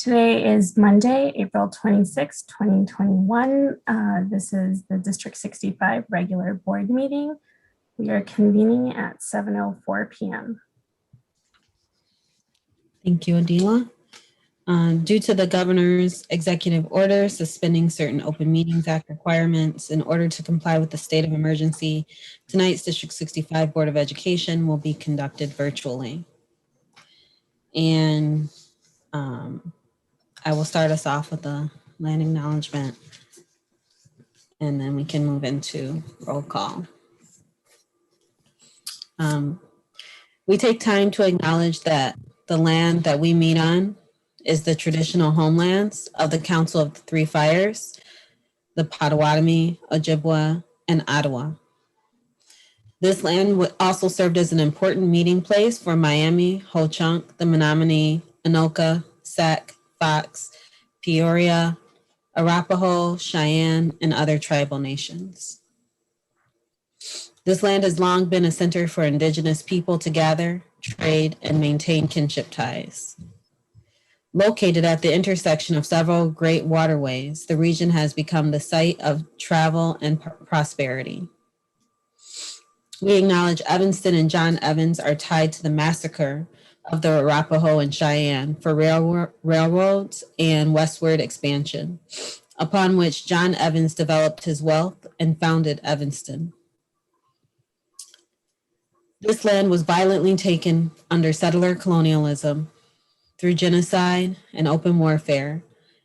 Today is Monday, April 26, 2021. This is the District 65 regular board meeting. We are convening at 7:04 p.m. Thank you, Adila. Due to the governor's executive order suspending certain Open Meetings Act requirements in order to comply with the state of emergency, tonight's District 65 Board of Education will be conducted virtually. And I will start us off with the land acknowledgement, and then we can move into roll call. We take time to acknowledge that the land that we meet on is the traditional homelands of the Council of the Three Fires, the Potawatomi, Ojibwa, and Ottawa. This land also served as an important meeting place for Miami, Ho-Chunk, the Menominee, Anoka, Sac, Fox, Peoria, Arapaho, Cheyenne, and other tribal nations. This land has long been a center for Indigenous people to gather, trade, and maintain kinship ties. Located at the intersection of several great waterways, the region has become the site of travel and prosperity. We acknowledge Evanston and John Evans are tied to the massacre of the Arapaho and Cheyenne for railroads and westward expansion, upon which John Evans developed his wealth and founded Evanston. This land was violently taken under settler colonialism through genocide and open warfare,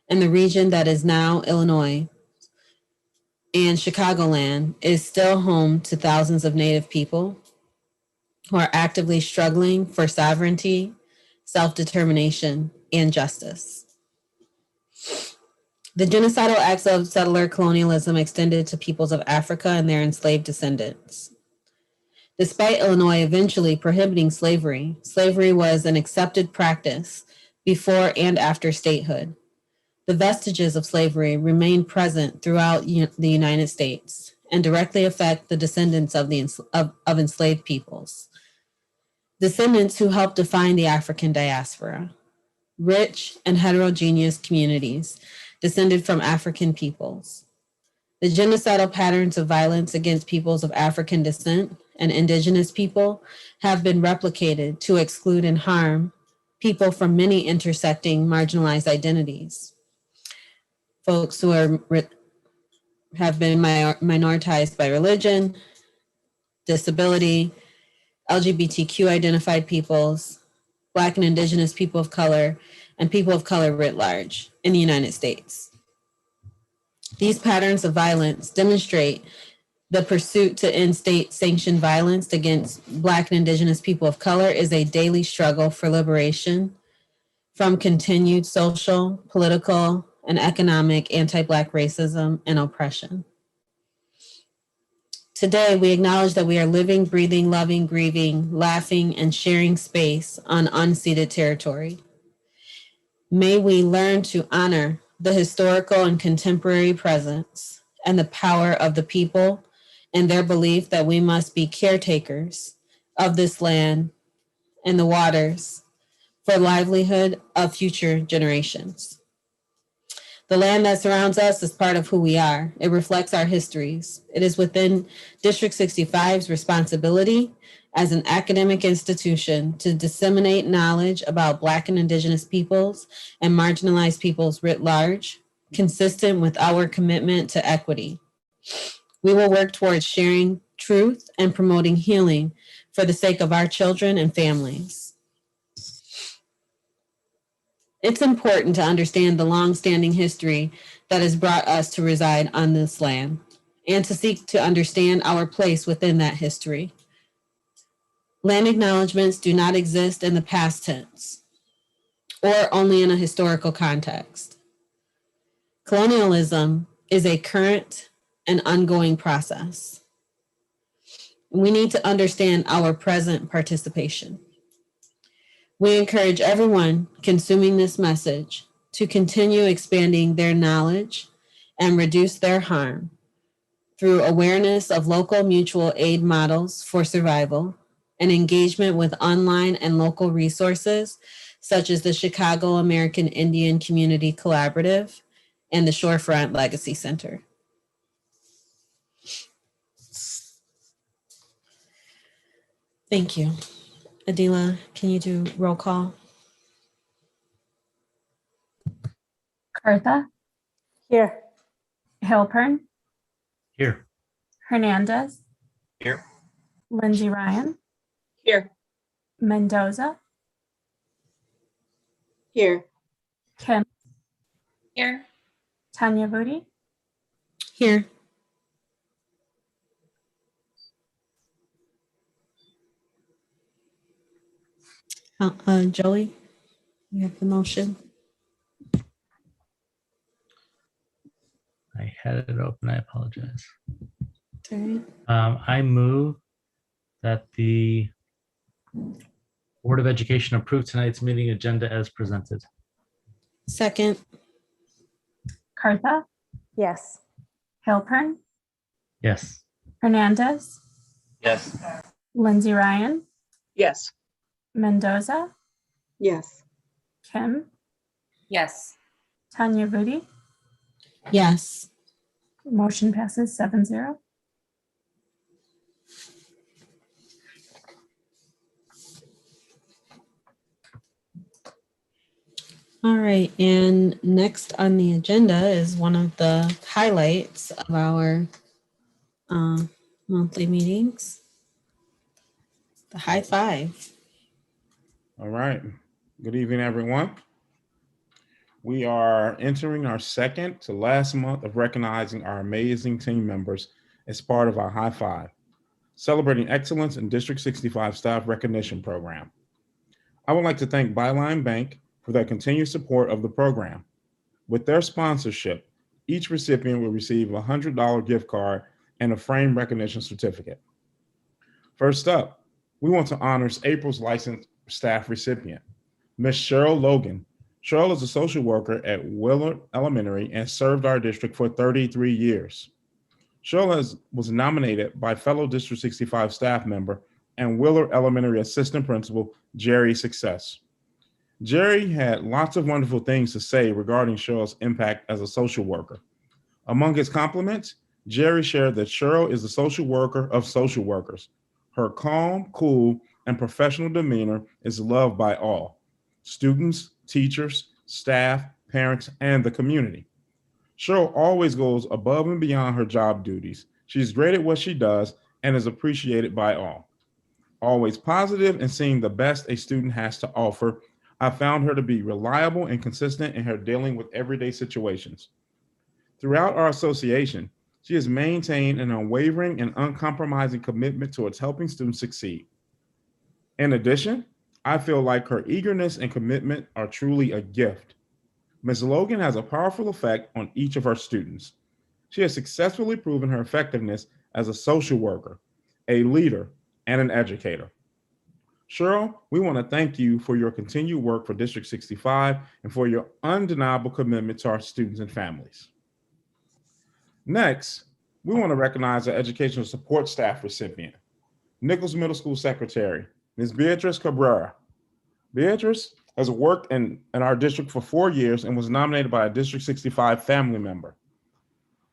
and the region that is now Illinois and Chicagoland is still home to thousands of Native people who are actively struggling for sovereignty, self-determination, and justice. The genocidal acts of settler colonialism extended to peoples of Africa and their enslaved descendants. Despite Illinois eventually prohibiting slavery, slavery was an accepted practice before and after statehood. The vestiges of slavery remain present throughout the United States and directly affect the descendants of enslaved peoples. Descendants who helped define the African diaspora. Rich and heterogeneous communities descended from African peoples. The genocidal patterns of violence against peoples of African descent and Indigenous people have been replicated to exclude and harm people from many intersecting marginalized identities. Folks who have been minoritized by religion, disability, LGBTQ identified peoples, Black and Indigenous people of color, and people of color writ large in the United States. These patterns of violence demonstrate the pursuit to end state-sanctioned violence against Black and Indigenous people of color is a daily struggle for liberation from continued social, political, and economic anti-Black racism and oppression. Today, we acknowledge that we are living, breathing, loving, grieving, laughing, and sharing space on unceded territory. May we learn to honor the historical and contemporary presence and the power of the people and their belief that we must be caretakers of this land and the waters for livelihood of future generations. The land that surrounds us is part of who we are. It reflects our histories. It is within District 65's responsibility as an academic institution to disseminate knowledge about Black and Indigenous peoples and marginalized peoples writ large, consistent with our commitment to equity. We will work towards sharing truth and promoting healing for the sake of our children and families. It's important to understand the long-standing history that has brought us to reside on this land and to seek to understand our place within that history. Land acknowledgements do not exist in the past tense or only in a historical context. Colonialism is a current and ongoing process. We need to understand our present participation. We encourage everyone consuming this message to continue expanding their knowledge and reduce their harm through awareness of local mutual aid models for survival and engagement with online and local resources such as the Chicago American Indian Community Collaborative and the Shorefront Legacy Center. Thank you. Adila, can you do roll call? Cartha, Here. Halpern, Here. Hernandez, Here. Lindsay Ryan, Here. Mendoza, Here. Kim, Here. Tanya Vudi, Here. Joey, you have the motion. I had it open. I apologize. Okay. I move that the Board of Education approve tonight's meeting agenda as presented. Second. Cartha, Yes. Halpern, Yes. Hernandez, Yes. Lindsay Ryan, Yes. Mendoza, Yes. Kim, Yes. Tanya Vudi. Yes. Motion passes 7-0. All right, and next on the agenda is one of the highlights of our monthly meetings, the high five. All right. Good evening, everyone. We are entering our second to last month of recognizing our amazing team members as part of our High Five, celebrating excellence in District 65 staff recognition program. I would like to thank Byline Bank for their continued support of the program. With their sponsorship, each recipient will receive a $100 gift card and a frame recognition certificate. First up, we want to honor April's licensed staff recipient, Ms. Cheryl Logan. Cheryl is a social worker at Willard Elementary and served our district for 33 years. Cheryl was nominated by fellow District 65 staff member and Willard Elementary assistant principal, Jerry Success. Jerry had lots of wonderful things to say regarding Cheryl's impact as a social worker. Among his compliments, Jerry shared that Cheryl is the social worker of social workers. Her calm, cool, and professional demeanor is loved by all: students, teachers, staff, parents, and the community. Cheryl always goes above and beyond her job duties. She's great at what she does and is appreciated by all. Always positive and seeing the best a student has to offer, I found her to be reliable and consistent in her dealing with everyday situations. Throughout our association, she has maintained an unwavering and uncompromising commitment towards helping students succeed. In addition, I feel like her eagerness and commitment are truly a gift. Ms. Logan has a powerful effect on each of our students. She has successfully proven her effectiveness as a social worker, a leader, and an educator. Cheryl, we want to thank you for your continued work for District 65 and for your undeniable commitment to our students and families. Next, we want to recognize our educational support staff recipient, Nichols Middle School Secretary, Ms. Beatrice Cabrera. Beatrice has worked in our district for 4 years and was nominated by a District 65 family member.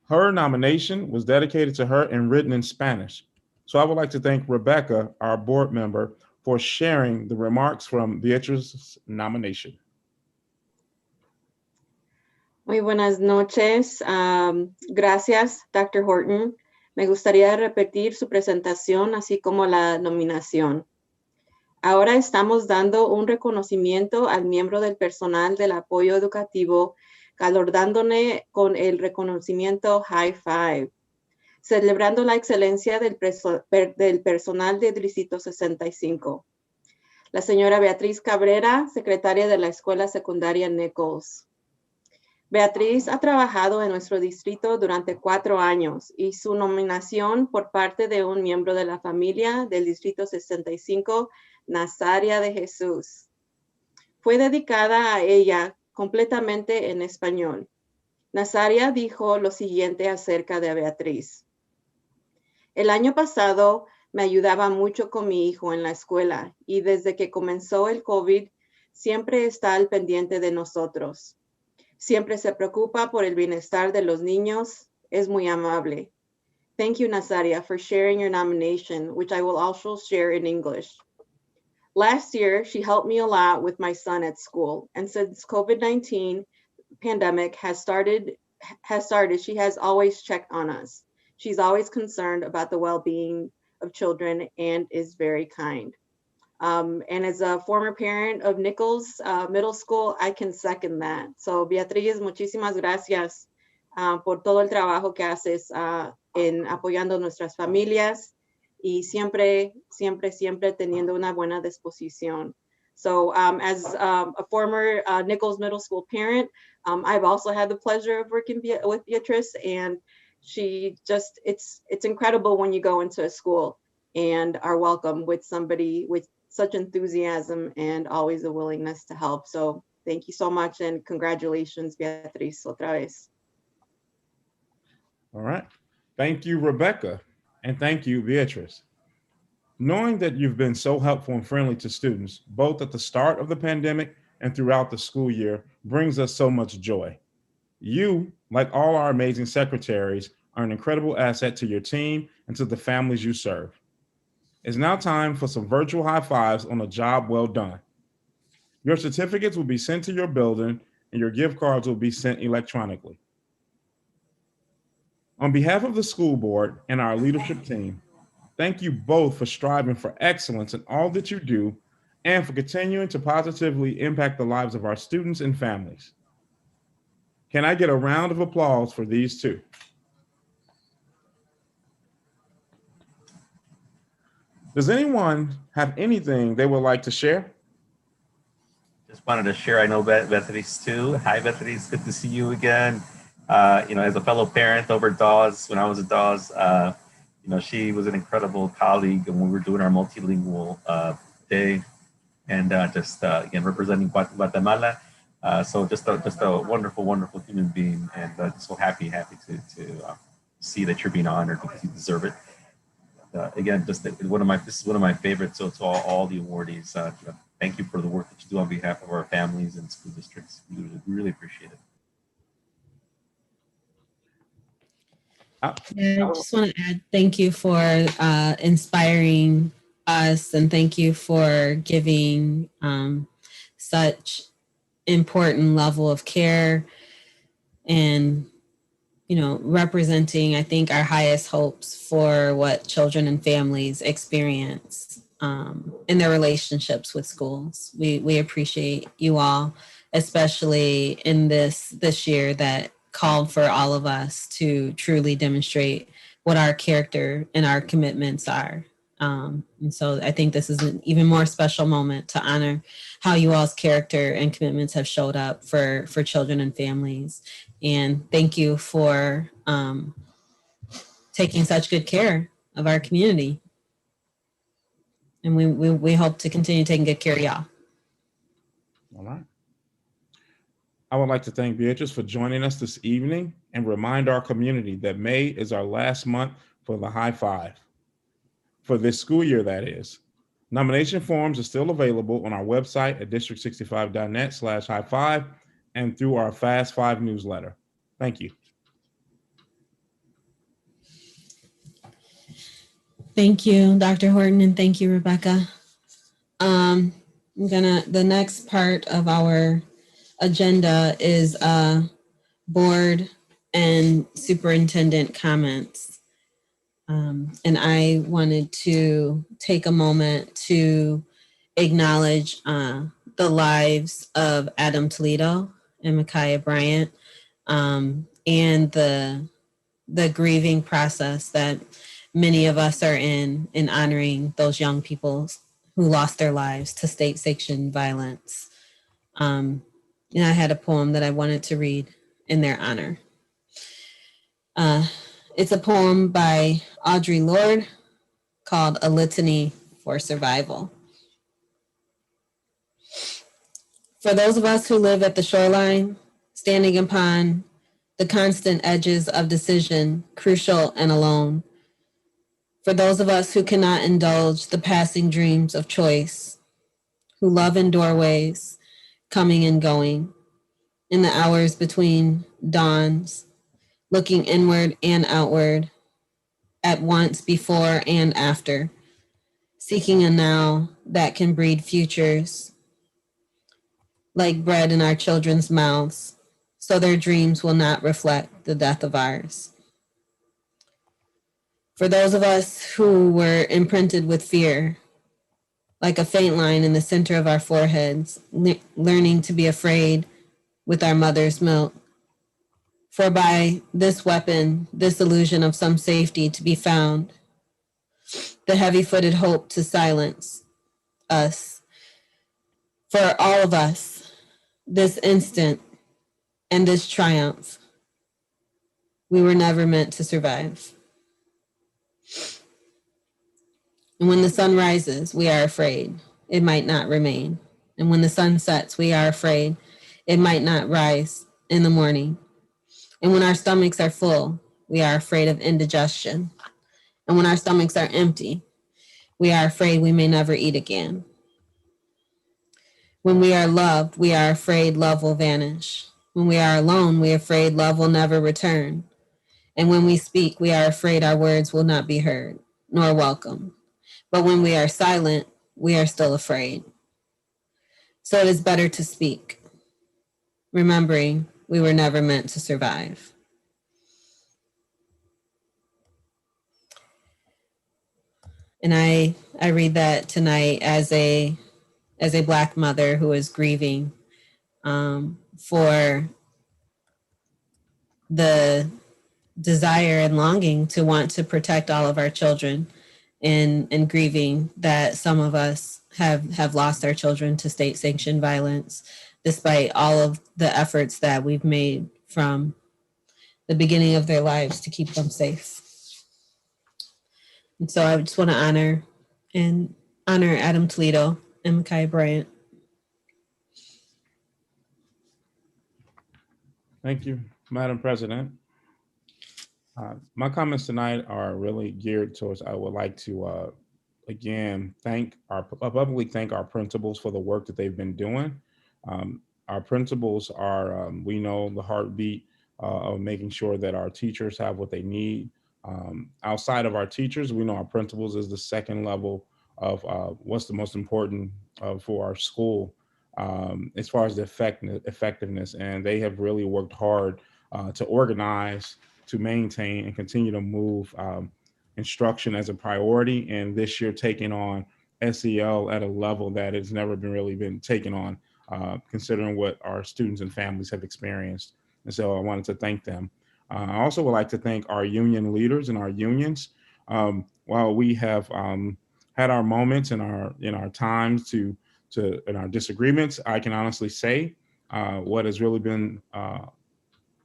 Her nomination was dedicated to her and written in Spanish. So I would like to thank Rebecca, our board member, for sharing the remarks from Beatrice's nomination. Muy buenas noches. Gracias, Dr. Horton. Me gustaría repetir su presentación, así como la nominación. Ahora estamos dando un reconocimiento al miembro del personal del apoyo educativo, galardonándole con el reconocimiento High Five, celebrando la excelencia del personal del Distrito 65. La señora Beatriz Cabrera, secretaria de la Escuela Secundaria Nichols. Beatriz ha trabajado en nuestro distrito durante 4 años y su nominación por parte de un miembro de la familia del Distrito 65, Nazaria de Jesús, fue dedicada a ella completamente en español. Nazaria dijo lo siguiente acerca de Beatriz. El año pasado me ayudaba mucho con mi hijo en la escuela y desde que comenzó el COVID Siempre está al pendiente de nosotros. Siempre se preocupa por el bienestar de los niños. Es muy amable. Thank you, Nazaria, for sharing your nomination, which I will also share in English. Last year, she helped me a lot with my son at school. And since COVID-19 pandemic has started, she has always checked on us. She's always concerned about the well-being of children and is very kind. And as a former parent of Nichols Middle School, I can second that. So Beatriz, muchísimas gracias por todo el trabajo que haces en apoyando nuestras familias y siempre teniendo una buena disposición. So as a former Nichols Middle School parent, I've also had the pleasure of working with Beatrice, and she just, it's incredible when you go into a school and are welcome with somebody with such enthusiasm and always a willingness to help. So thank you so much and congratulations, Beatriz, otra vez. All right. Thank you, Rebecca. And thank you, Beatrice. Knowing that you've been so helpful and friendly to students, both at the start of the pandemic and throughout the school year, brings us so much joy. You, like all our amazing secretaries, are an incredible asset to your team and to the families you serve. It's now time for some virtual high fives on a job well done. Your certificates will be sent to your building and your gift cards will be sent electronically. On behalf of the school board and our leadership team, thank you both for striving for excellence in all that you do and for continuing to positively impact the lives of our students and families. Can I get a round of applause for these two? Does anyone have anything they would like to share? Just wanted to share, I know Beatriz too. Hi, Beatriz, good to see you again. As a fellow parent over at Dawes, when I was at Dawes, she was an incredible colleague and we were doing our multilingual day and again, representing Guatemala. So just a wonderful, wonderful human being and so happy to see that you're being honored because you deserve it. Again, this is one of my favorites. So to all the awardees, thank you for the work that you do on behalf of our families and school districts. We really appreciate it. Yeah, I just want to add thank you for inspiring us and thank you for giving such important level of care and representing, I think, our highest hopes for what children and families experience in their relationships with schools. We appreciate you all, especially in this year that called for all of us to truly demonstrate what our character and our commitments are. And so I think this is an even more special moment to honor how you all's character and commitments have showed up for children and families. And thank you for taking such good care of our community. And we hope to continue taking good care of y'all. All right. I would like to thank Beatrice for joining us this evening and remind our community that May is our last month for the high five. For this school year, that is. Nomination forms are still available on our website at district65.net/high five and through our Fast Five newsletter. Thank you. Thank you, Dr. Horton, and thank you, Rebecca. The next part of our agenda is board and superintendent comments. And I wanted to take a moment to acknowledge the lives of Adam Toledo and Micaiah Bryant, and the grieving process that many of us are in honoring those young people who lost their lives to state-sanctioned violence. And I had a poem that I wanted to read in their honor. It's a poem by Audre Lorde called A Litany for Survival. For those of us who live at the shoreline, standing upon the constant edges of decision, crucial and alone. For those of us who cannot indulge the passing dreams of choice, who love in doorways, coming and going, in the hours between dawns, looking inward and outward, at once, before and after, seeking a now that can breed futures, like bread in our children's mouths, so their dreams will not reflect the death of ours. For those of us who were imprinted with fear, like a faint line in the center of our foreheads, learning to be afraid with our mother's milk, for by this weapon, this illusion of some safety to be found, the heavy-footed hope to silence us, for all of us, this instant and this triumph, we were never meant to survive. And when the sun rises, we are afraid it might not remain. And when the sun sets, we are afraid it might not rise in the morning. And when our stomachs are full, we are afraid of indigestion. And when our stomachs are empty, we are afraid we may never eat again. When we are loved, we are afraid love will vanish. When we are alone, we are afraid love will never return. And when we speak, we are afraid our words will not be heard, nor welcome. But when we are silent, we are still afraid. So it is better to speak, remembering we were never meant to survive. And I read that tonight as a Black mother who is grieving for the desire and longing to want to protect all of our children, and grieving that some of us have lost our children to state-sanctioned violence, despite all of the efforts that we've made from the beginning of their lives to keep them safe. And so I just want to honor Adam Toledo and Micaiah Bryant. Thank you, Madam President. My comments tonight are really geared towards, I would like to, again, publicly thank our principals for the work that they've been doing. Our principals are, we know, the heartbeat of making sure that our teachers have what they need. Outside of our teachers, we know our principals is the second level of what's the most important for our school as far as the effectiveness. And they have really worked hard to organize, to maintain, and continue to move instruction as a priority. And this year taking on SEL at a level that has never been taken on, considering what our students and families have experienced. And so I wanted to thank them. I also would like to thank our union leaders and our unions. While we have had our moments in our times in our disagreements, I can honestly say what has really been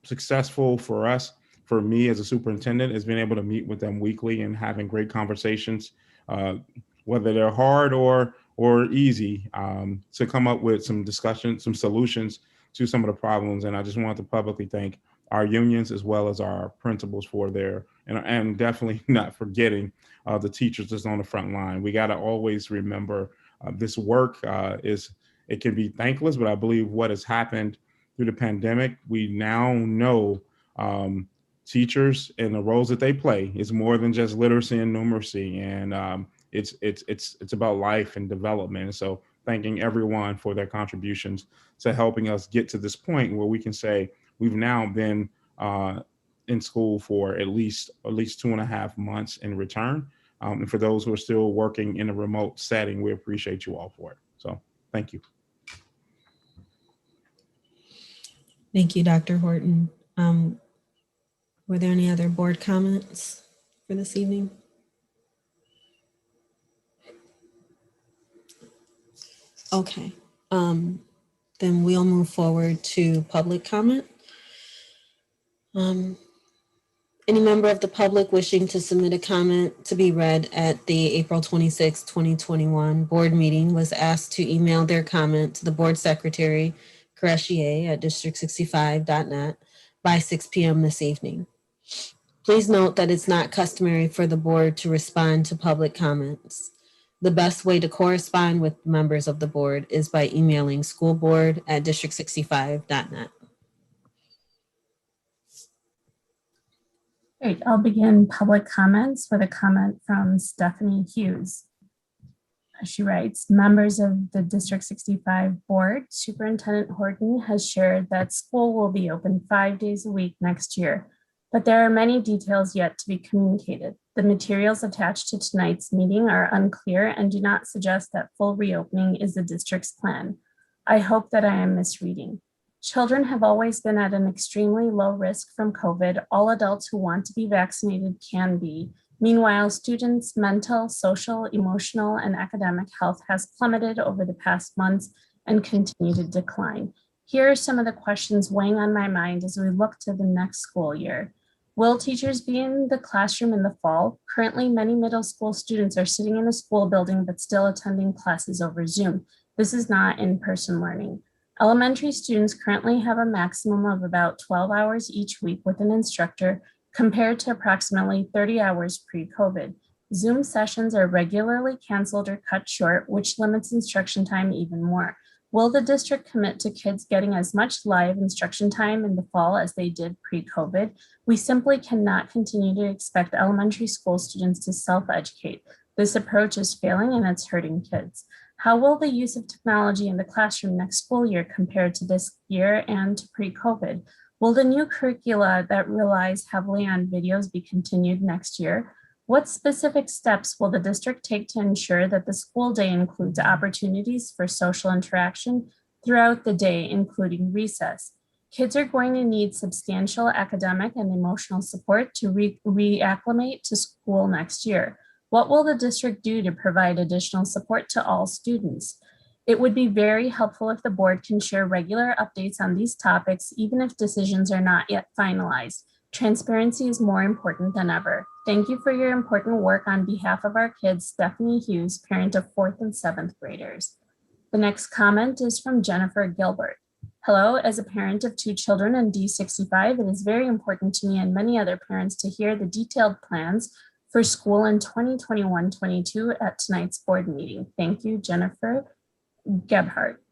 successful for us, for me as a superintendent, is being able to meet with them weekly and having great conversations, whether they're hard or easy, to come up with some discussion, some solutions to some of the problems. And I just want to publicly thank our unions as well as our principals for their, and definitely not forgetting the teachers that's on the front line. We got to always remember this work it can be thankless, but I believe what has happened through the pandemic, we now know teachers and the roles that they play is more than just literacy and numeracy, and it's about life and development. And so thanking everyone for their contributions to helping us get to this point where we can say we've now been in school for at least 2.5 months in return. And for those who are still working in a remote setting, we appreciate you all for it. So thank you. Thank you, Dr. Horton. Were there any other board comments for this evening? Okay, then we'll move forward to public comment. Any member of the public wishing to submit a comment to be read at the April 26, 2021 board meeting was asked to email their comment to the board secretary, Caressier at district65.net by 6 p.m. this evening. Please note that it's not customary for the board to respond to public comments. The best way to correspond with members of the board is by emailing schoolboard@district65.net. Great. I'll begin public comments with a comment from Stephanie Hughes. She writes, members of the District 65 board, Superintendent Horton has shared that school will be open 5 days a week next year, but there are many details yet to be communicated. The materials attached to tonight's meeting are unclear and do not suggest that full reopening is the district's plan. I hope that I am misreading. Children have always been at an extremely low risk from COVID. All adults who want to be vaccinated can be. Meanwhile, students' mental, social, emotional, and academic health has plummeted over the past months and continue to decline. Here are some of the questions weighing on my mind as we look to the next school year. Will teachers be in the classroom in the fall? Currently, many middle school students are sitting in a school building but still attending classes over Zoom. This is not in-person learning. Elementary students currently have a maximum of about 12 hours each week with an instructor, compared to approximately 30 hours pre-COVID. Zoom sessions are regularly canceled or cut short, which limits instruction time even more. Will the district commit to kids getting as much live instruction time in the fall as they did pre-COVID? We simply cannot continue to expect elementary school students to self-educate. This approach is failing and it's hurting kids. How will the use of technology in the classroom next school year compare to this year and to pre-COVID? Will the new curricula that relies heavily on videos be continued next year? What specific steps will the district take to ensure that the school day includes opportunities for social interaction throughout the day, including recess? Kids are going to need substantial academic and emotional support to reacclimate to school next year. What will the district do to provide additional support to all students? It would be very helpful if the board can share regular updates on these topics, even if decisions are not yet finalized. Transparency is more important than ever. Thank you for your important work on behalf of our kids, Stephanie Hughes, parent of 4th and 7th graders. The next comment is from Jennifer Gilbert. Hello, as a parent of 2 children in D65, it is very important to me and many other parents to hear the detailed plans for school in 2021-22 at tonight's board meeting. Thank you, Jennifer Gebhardt.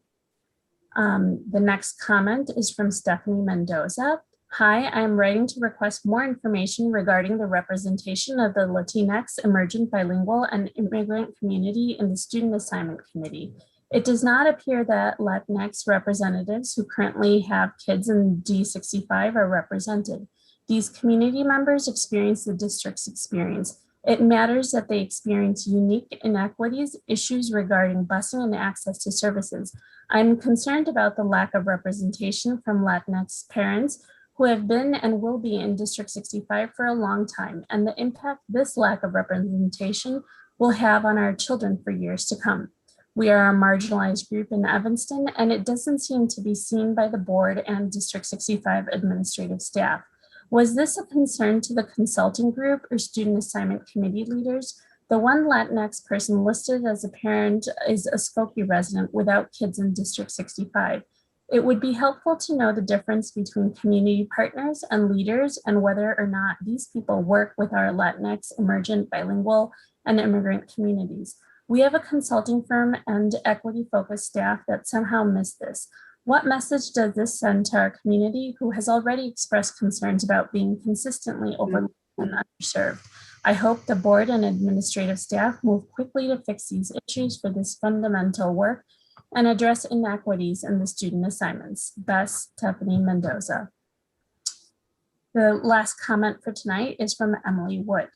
The next comment is from Stephanie Mendoza. Hi, I am writing to request more information regarding the representation of the Latinx, emergent, bilingual, and immigrant community in the Student Assignment Committee. It does not appear that Latinx representatives who currently have kids in D65 are represented. These community members experience the district's experience. It matters that they experience unique inequities, issues regarding busing and access to services. I'm concerned about the lack of representation from Latinx parents who have been and will be in District 65 for a long time, and the impact this lack of representation will have on our children for years to come. We are a marginalized group in Evanston, and it doesn't seem to be seen by the board and District 65 administrative staff. Was this a concern to the consulting group or student assignment committee leaders? The one Latinx person listed as a parent is a Skokie resident without kids in District 65. It would be helpful to know the difference between community partners and leaders and whether or not these people work with our Latinx, emergent, bilingual, and immigrant communities. We have a consulting firm and equity-focused staff that somehow missed this. What message does this send to our community who has already expressed concerns about being consistently overlooked and underserved? I hope the board and administrative staff move quickly to fix these issues for this fundamental work and address inequities in the student assignments. Best, Stephanie Mendoza. The last comment for tonight is from Emily Wood.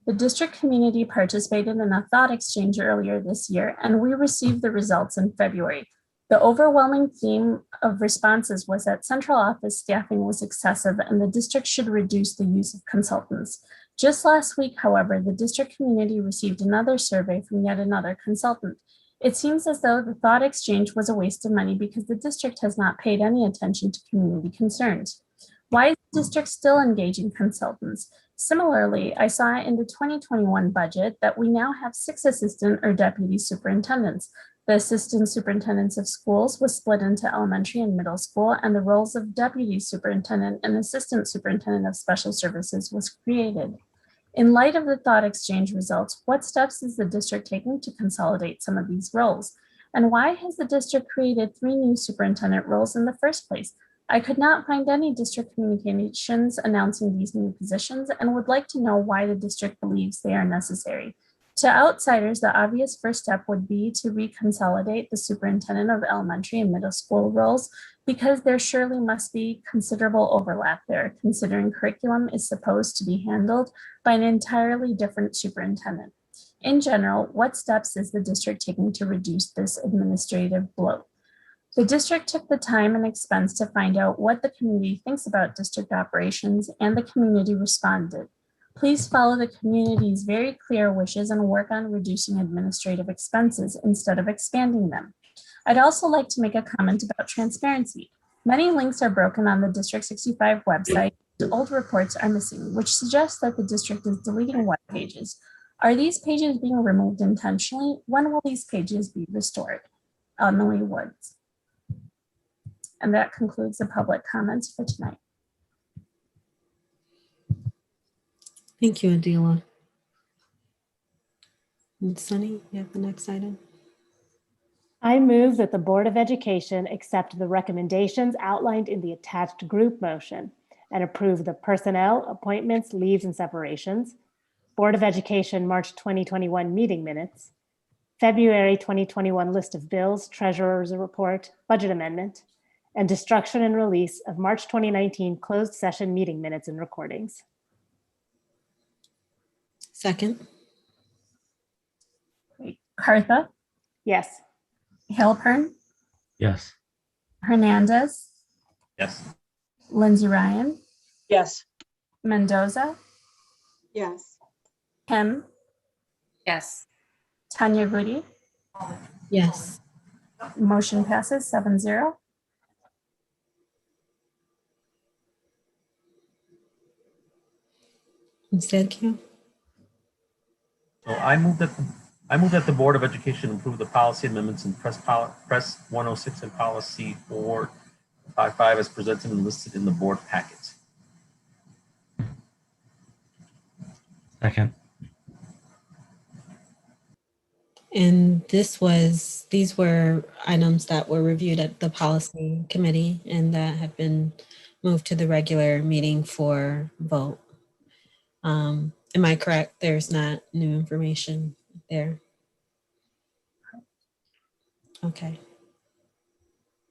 The district community participated in a thought exchange earlier this year, and we received the results in February. The overwhelming theme of responses was that central office staffing was excessive and the district should reduce the use of consultants. Just last week, however, the district community received another survey from yet another consultant. It seems as though the thought exchange was a waste of money because the district has not paid any attention to community concerns. Why is the district still engaging consultants? Similarly, I saw in the 2021 budget that we now have 6 assistant or deputy superintendents. The assistant superintendents of schools was split into elementary and middle school, and the roles of deputy superintendent and assistant superintendent of special services was created. In light of the thought exchange results, what steps is the district taking to consolidate some of these roles? And why has the district created 3 new superintendent roles in the first place? I could not find any district communications announcing these new positions and would like to know why the district believes they are necessary. To outsiders, the obvious first step would be to reconsolidate the superintendent of elementary and middle school roles, because there surely must be considerable overlap there, considering curriculum is supposed to be handled by an entirely different superintendent. In general, what steps is the district taking to reduce this administrative bloat? The district took the time and expense to find out what the community thinks about district operations, and the community responded. Please follow the community's very clear wishes and work on reducing administrative expenses instead of expanding them. I'd also like to make a comment about transparency. Many links are broken on the District 65 website. Old reports are missing, which suggests that the district is deleting web pages. Are these pages being removed intentionally? When will these pages be restored? Emily Woods. And that concludes the public comments for tonight. Thank you, Adila. And Sunny, you have the next item. I move that the Board of Education accept the recommendations outlined in the attached group motion and approve the personnel, appointments, leaves, and separations, Board of Education March 2021 meeting minutes, February 2021 list of bills, treasurer's report, budget amendment, and destruction and release of March 2019 closed session meeting minutes and recordings. Second. Cartha, Yes. Halpern, Yes. Hernandez, Yes. Lindsay Ryan, Yes. Mendoza, Yes. Kim, Yes. Tanya Rudy. Yes. Motion passes 7-0. Instead, Q. So I move that the Board of Education approve the policy amendments in Press 106 and Policy 455 as presented and listed in the board packet. Second. And these were items that were reviewed at the policy committee and that have been moved to the regular meeting for vote. Am I correct? There's not new information there. Okay.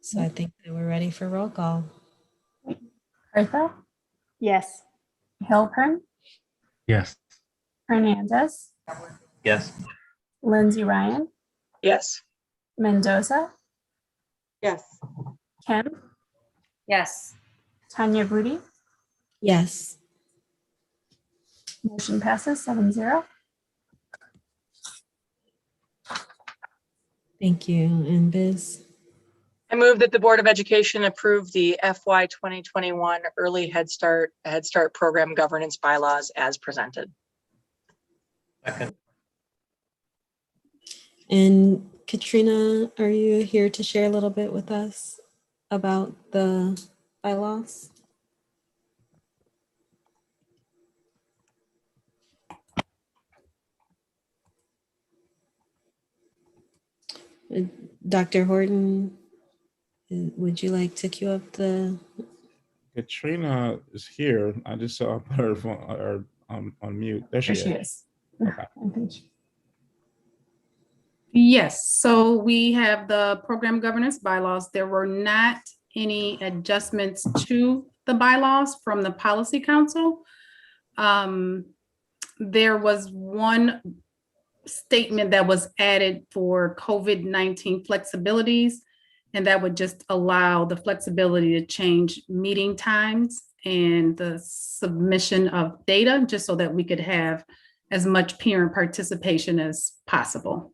So I think that we're ready for roll call. Cartha, Yes. Halpern, Yes. Hernandez, Yes. Lindsay Ryan, Yes. Mendoza, Yes. Kim, Yes. Tanya Rudy. Yes. Motion passes 7-0. Thank you. And Biz? I move that the Board of Education approve the FY 2021 Early Head Start Program Governance Bylaws as presented. Second. And Katrina, are you here to share a little bit with us about the bylaws? Dr. Horton, would you like to cue up the? Katrina is here. I just saw her phone, on mute. There she There is. she is. Okay. I think she- Yes, so we have the program governance bylaws. There were not any adjustments to the bylaws from the policy council. There was one statement that was added for COVID-19 flexibilities, and that would just allow the flexibility to change meeting times and the submission of data, just so that we could have as much parent participation as possible.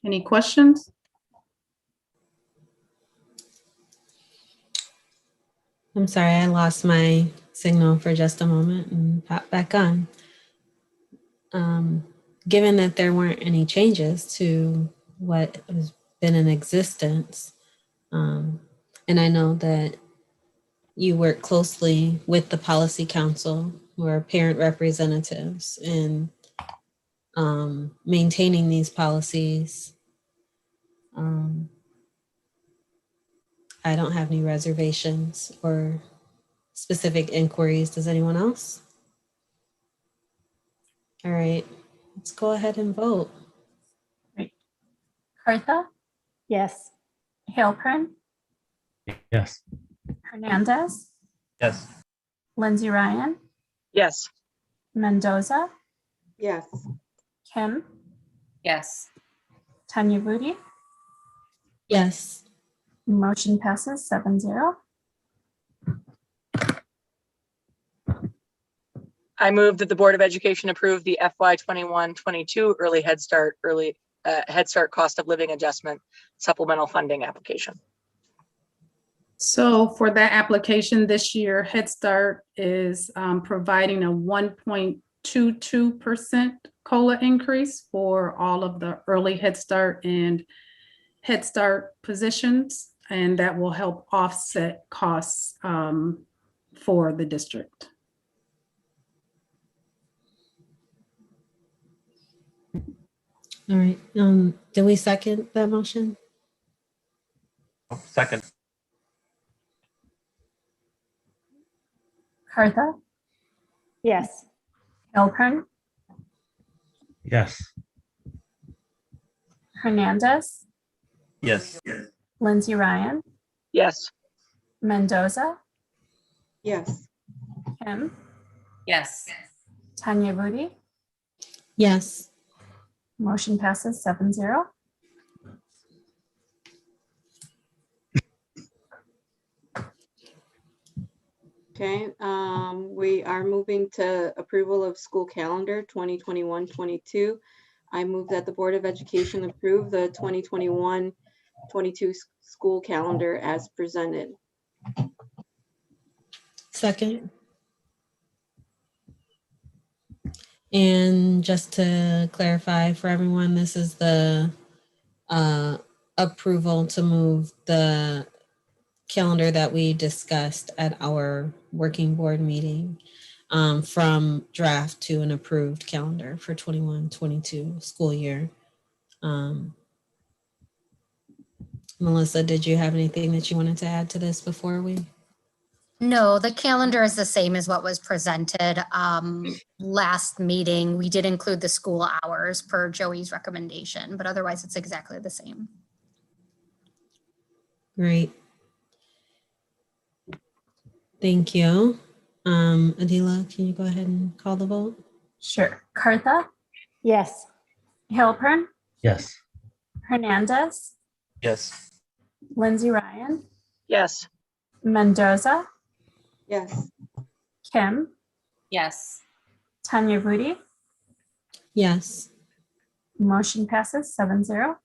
Any questions? I'm sorry, I lost my signal for just a moment and popped back on. Given that there weren't any changes to what has been in existence, And I know that you work closely with the policy council, who are parent representatives, in maintaining these policies. I don't have any reservations or specific inquiries. Does anyone else? All right, let's go ahead and vote. Cartha, Yes. Halpern, Yes. Hernandez, Yes. Lindsay Ryan, Yes. Mendoza, Yes. Kim, Yes. Tanya Vudi. Yes. Motion passes 7-0. I move that the Board of Education approve the FY 21-22 early Head Start cost of living adjustment supplemental funding application. So for that application this year, Head Start is providing a 1.22% COLA increase for all of the early Head Start and Head Start positions, and that will help offset costs for the district. All right. Did we second that motion? Second. Cartha, Yes. Halpern, Yes. Hernandez, Yes. Lindsay Ryan, Yes. Mendoza, Yes. Kim, Yes. Tanya Vudi. Yes. Motion passes 7-0. Okay, we are moving to approval of school calendar 2021-22. I move that the Board of Education approve the 2021-22 school calendar as presented. Second. And just to clarify for everyone, this is the approval to move the calendar that we discussed at our working board meeting from draft to an approved calendar for 21-22 school year. Melissa, did you have anything that you wanted to add to this before we? No, the calendar is the same as what was presented last meeting. We did include the school hours per Joey's recommendation, but otherwise it's exactly the same. Great. Thank you. Adila, can you go ahead and call the vote? Sure. Cartha, Yes. Halpern, Yes. Hernandez, Yes. Lindsay Ryan, Yes. Mendoza, Yes. Kim, Yes. Tanya Vudi. Yes. Motion passes 7-0.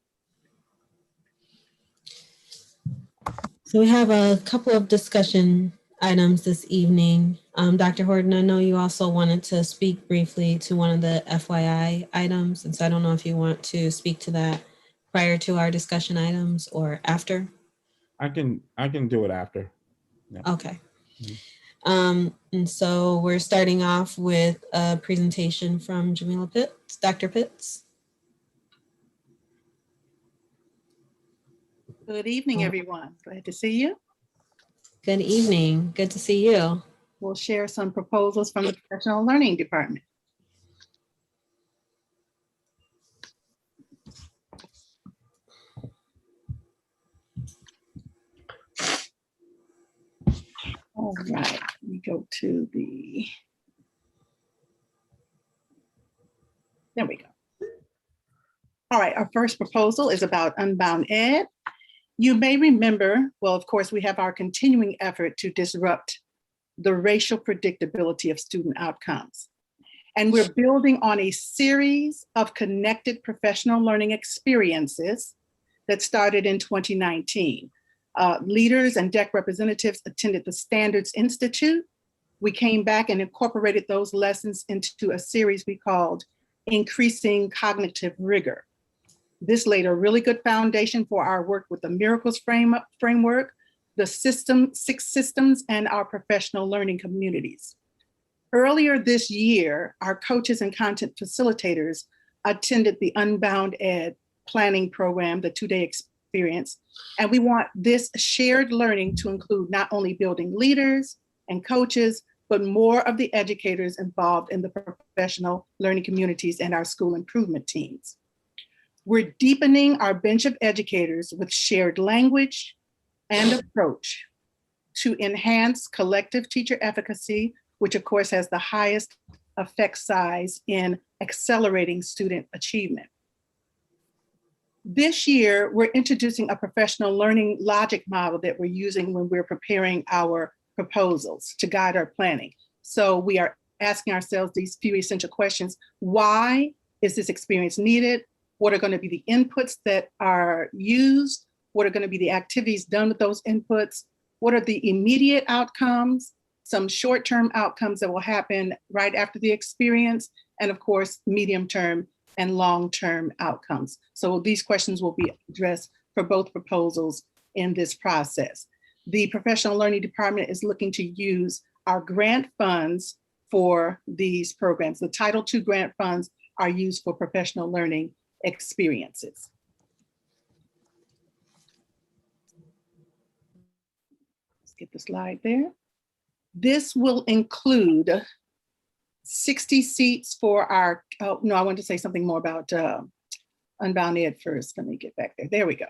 So we have a couple of discussion items this evening. Dr. Horton, I know you also wanted to speak briefly to one of the FYI items, and so I don't know if you want to speak to that prior to our discussion items or after. I can do it after. Yeah. Okay. And so we're starting off with a presentation from Jamila Pitts, Dr. Pitts. Good evening, everyone. Glad to see you. Good evening. Good to see you. We'll share some proposals from the Professional Learning Department. All right, let me go to the, there we go. All right, our first proposal is about Unbound Ed. You may remember, well, of course, we have our continuing effort to disrupt the racial predictability of student outcomes. And we're building on a series of connected professional learning experiences that started in 2019. Leaders and DEC representatives attended the Standards Institute. We came back and incorporated those lessons into a series we called Increasing Cognitive Rigor. This laid a really good foundation for our work with the Miracles framework, the six systems, and our professional learning communities. Earlier this year, our coaches and content facilitators attended the Unbound Ed planning program, the 2-day experience. And we want this shared learning to include not only building leaders and coaches, but more of the educators involved in the professional learning communities and our school improvement teams. We're deepening our bench of educators with shared language and approach to enhance collective teacher efficacy, which of course has the highest effect size in accelerating student achievement. This year, we're introducing a professional learning logic model that we're using when we're preparing our proposals to guide our planning. So we are asking ourselves these few essential questions. Why is this experience needed? What are going to be the inputs that are used? What are going to be the activities done with those inputs? What are the immediate outcomes? Some short-term outcomes that will happen right after the experience, and of course, medium-term and long-term outcomes. So these questions will be addressed for both proposals in this process. The Professional Learning Department is looking to use our grant funds for these programs. The Title II grant funds are used for professional learning experiences. Let's get the slide there. This will include 60 seats for our, oh, no, I want to say something more about Unbound Ed first. Let me get back there. There we go.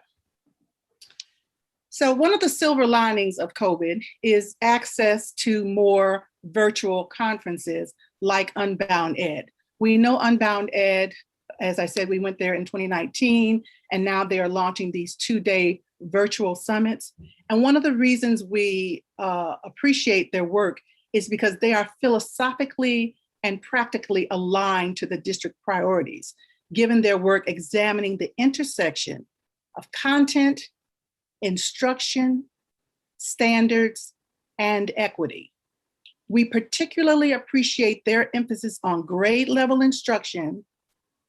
So one of the silver linings of COVID is access to more virtual conferences like Unbound Ed. We know Unbound Ed, as I said, we went there in 2019, and now they are launching these 2-day virtual summits. And one of the reasons we appreciate their work is because they are philosophically and practically aligned to the district priorities, given their work examining the intersection of content, instruction, standards, and equity. We particularly appreciate their emphasis on grade level instruction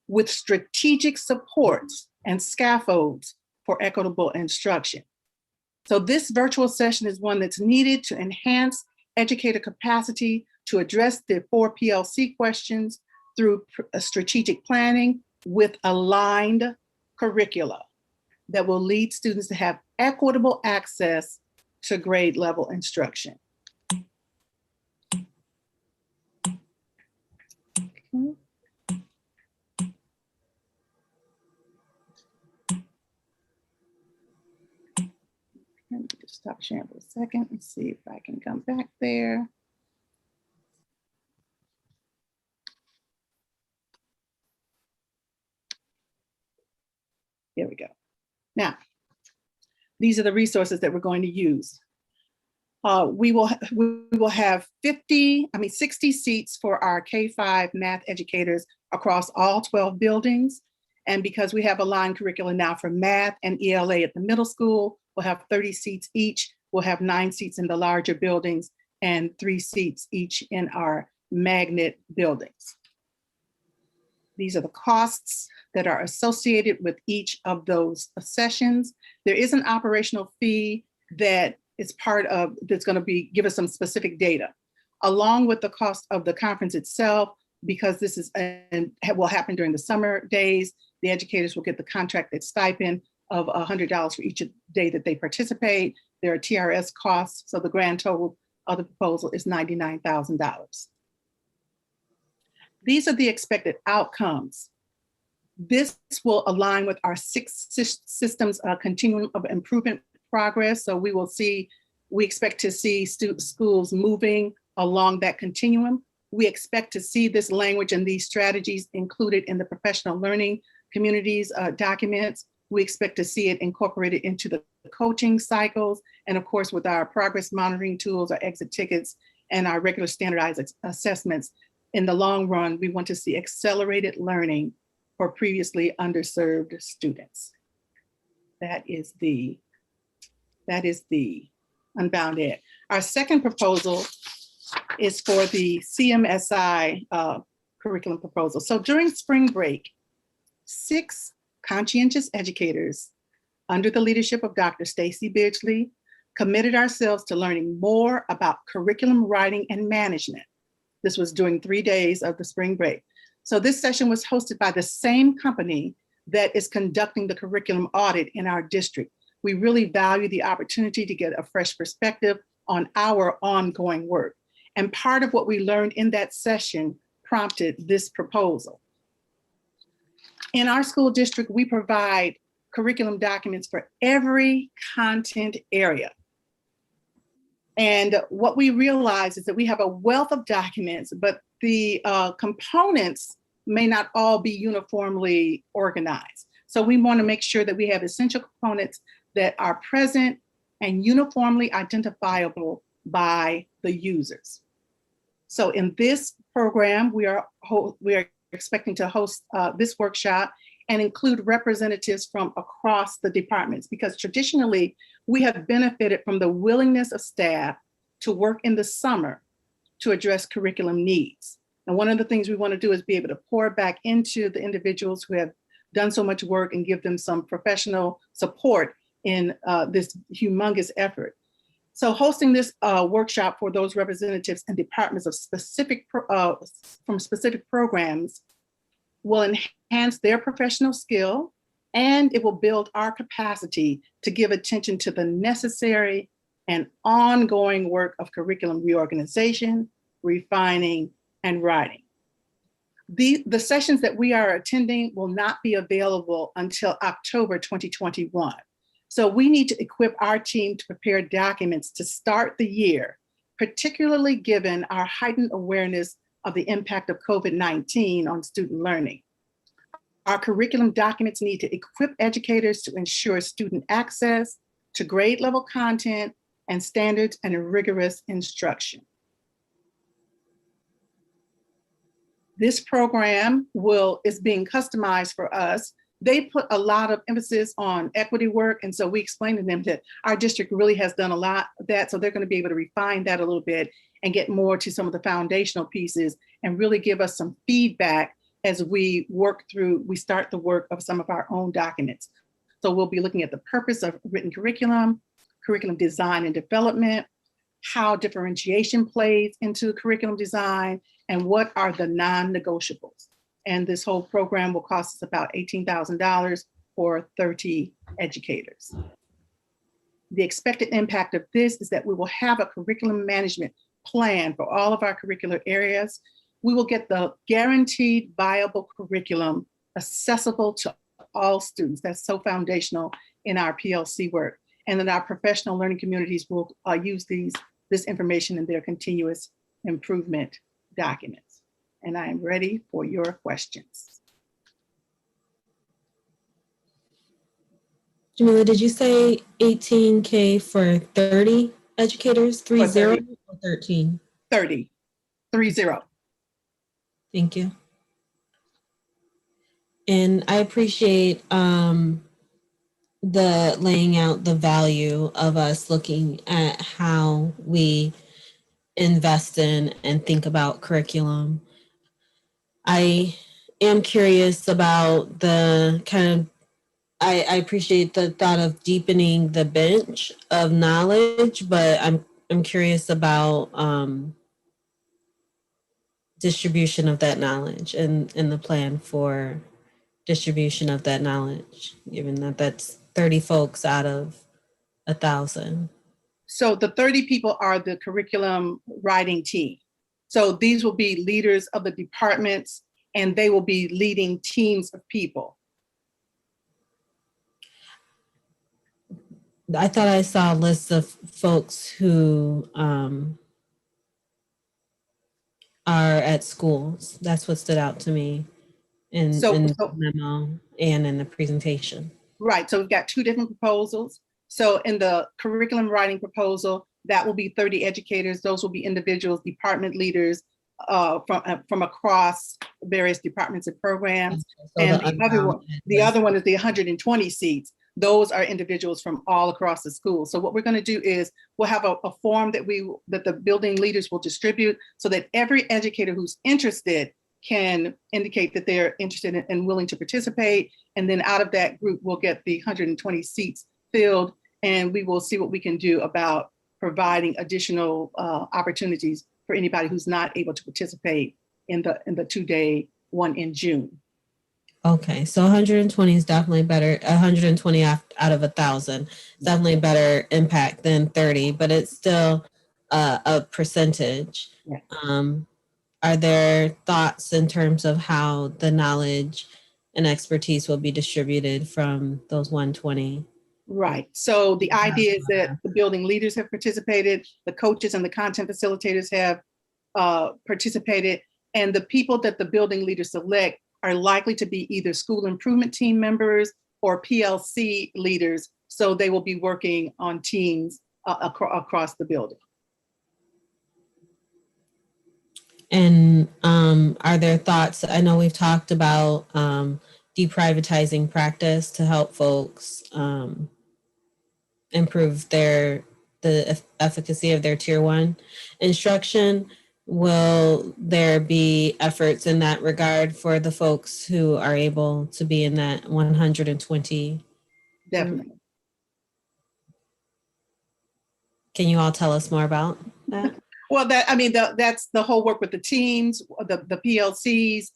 with strategic supports and scaffolds for equitable instruction. So this virtual session is one that's needed to enhance educator capacity to address the 4 PLC questions through strategic planning with aligned curricula that will lead students to have equitable access to grade level instruction. Okay. Let me just stop sharing for a second and see if I can come back there. There we go. Now, these are the resources that we're going to use. We will have 60 seats for our K-5 math educators across all 12 buildings. And because we have aligned curriculum now for math and ELA at the middle school, we'll have 30 seats each. We'll have 9 seats in the larger buildings and 3 seats each in our magnet buildings. These are the costs that are associated with each of those sessions. There is an operational fee that is part of, that's going to give us some specific data, along with the cost of the conference itself, because this is and will happen during the summer days. The educators will get the contracted stipend of $100 for each day that they participate. There are TRS costs, so the grand total of the proposal is $99,000. These are the expected outcomes. This will align with our 6 systems continuum of improvement progress. So we expect to see schools moving along that continuum. We expect to see this language and these strategies included in the professional learning communities documents. We expect to see it incorporated into the coaching cycles. And of course, with our progress monitoring tools, our exit tickets, and our regular standardized assessments, in the long run, we want to see accelerated learning for previously underserved students. That is the Unbound Ed. Our second proposal is for the Cmsi curriculum proposal. So during spring break, 6 conscientious educators, under the leadership of Dr. Stacy Bidgley, committed ourselves to learning more about curriculum writing and management. This was during 3 days of the spring break. So this session was hosted by the same company that is conducting the curriculum audit in our district. We really value the opportunity to get a fresh perspective on our ongoing work. And part of what we learned in that session prompted this proposal. In our school district, we provide curriculum documents for every content area. And what we realize is that we have a wealth of documents, but the components may not all be uniformly organized. So we want to make sure that we have essential components that are present and uniformly identifiable by the users. So in this program, we are expecting to host this workshop and include representatives from across the departments, because traditionally we have benefited from the willingness of staff to work in the summer to address curriculum needs. And one of the things we want to do is be able to pour back into the individuals who have done so much work and give them some professional support in this humongous effort. So hosting this workshop for those representatives and departments of from specific programs will enhance their professional skill, and it will build our capacity to give attention to the necessary and ongoing work of curriculum reorganization, refining, and writing. The sessions that we are attending will not be available until October 2021. So we need to equip our team to prepare documents to start the year, particularly given our heightened awareness of the impact of COVID-19 on student learning. Our curriculum documents need to equip educators to ensure student access to grade level content and standards and rigorous instruction. This program is being customized for us. They put a lot of emphasis on equity work. And so we explained to them that our district really has done a lot of that. So they're going to be able to refine that a little bit and get more to some of the foundational pieces and really give us some feedback as we start the work of some of our own documents. So we'll be looking at the purpose of written curriculum, curriculum design and development, how differentiation plays into curriculum design, and what are the non-negotiables. And this whole program will cost us about $18,000 for 30 educators. The expected impact of this is that we will have a curriculum management plan for all of our curricular areas. We will get the guaranteed viable curriculum accessible to all students. That's so foundational in our PLC work. And then our professional learning communities will use this information in their continuous improvement documents. And I am ready for your questions. Jamila, did you say 18K for 30 educators, 30 or 13? 30. Thank you. And I appreciate the laying out the value of us looking at how we invest in and think about curriculum. I am curious about the kind of, I appreciate the thought of deepening the bench of knowledge, but I'm curious about distribution of that knowledge and the plan for distribution of that knowledge, given that that's 30 folks out of 1,000. So the 30 people are the curriculum writing team. So these will be leaders of the departments and they will be leading teams of people. I thought I saw a list of folks who are at schools. That's what stood out to me in the memo and in the presentation. Right, so we've got two different proposals. So in the curriculum writing proposal, that will be 30 educators. Those will be individuals, department leaders from across various departments and programs. So and the other one is the 120 seats. Those are individuals from all across the school. So what we're going to do is we'll have a form that the building leaders will distribute so that every educator who's interested can indicate that they're interested and willing to participate. And then out of that group, we'll get the 120 seats filled, and we will see what we can do about providing additional opportunities for anybody who's not able to participate in the 2-day one in June. Okay, so 120 is definitely better. 120 out of 1,000, definitely better impact than 30, but it's still a percentage. Yes. Are there thoughts in terms of how the knowledge and expertise will be distributed from those 120? Right. So the idea is that the building leaders have participated, the coaches and the content facilitators have participated, and the people that the building leaders select are likely to be either school improvement team members or PLC leaders. So they will be working on teams across the building. And are there thoughts? I know we've talked about deprivatizing practice to help folks improve the efficacy of their tier 1 instruction. Will there be efforts in that regard for the folks who are able to be in that 120? Definitely. Can you all tell us more about that? Well, that's the whole work with the teams, the PLCs.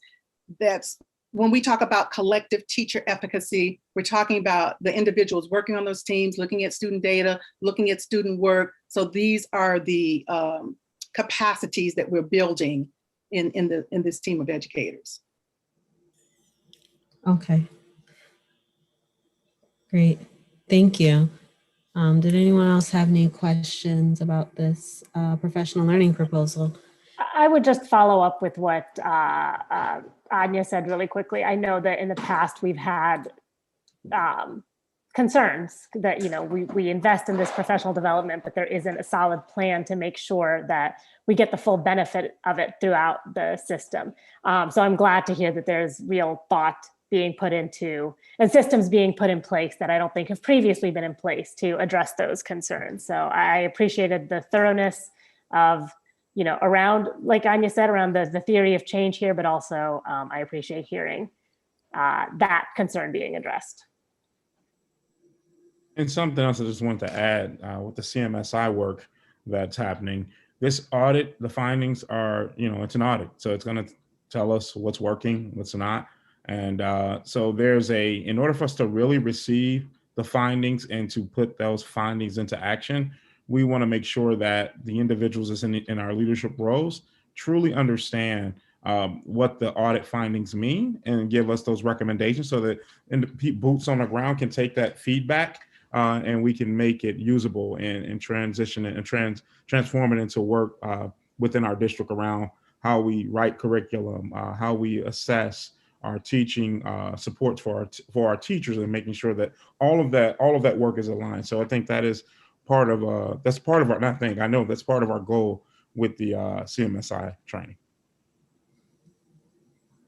That's when we talk about collective teacher efficacy, we're talking about the individuals working on those teams, looking at student data, looking at student work. So these are the capacities that we're building in this team of educators. Okay. Great. Thank you. Did anyone else have any questions about this professional learning proposal? I would just follow up with what Anya said really quickly. I know that in the past we've had concerns that, we invest in this professional development, but there isn't a solid plan to make sure that we get the full benefit of it throughout the system. So I'm glad to hear that there's real thought being put into and systems being put in place that I don't think have previously been in place to address those concerns. So I appreciated the thoroughness of, around, like Anya said, around the theory of change here, but also I appreciate hearing that concern being addressed. And something else I just want to add with the Cmsi work that's happening, this audit, the findings are, it's an audit. So it's going to tell us what's working, what's not. And so in order for us to really receive the findings and to put those findings into action, we want to make sure that the individuals that's in our leadership roles truly understand what the audit findings mean and give us those recommendations so that boots on the ground can take that feedback and we can make it usable and transition it and transform it into work within our district around how we write curriculum, how we assess our teaching supports for our teachers, and making sure that all of that work is aligned. So I think that is part of I know that's part of our goal with the Cmsi training.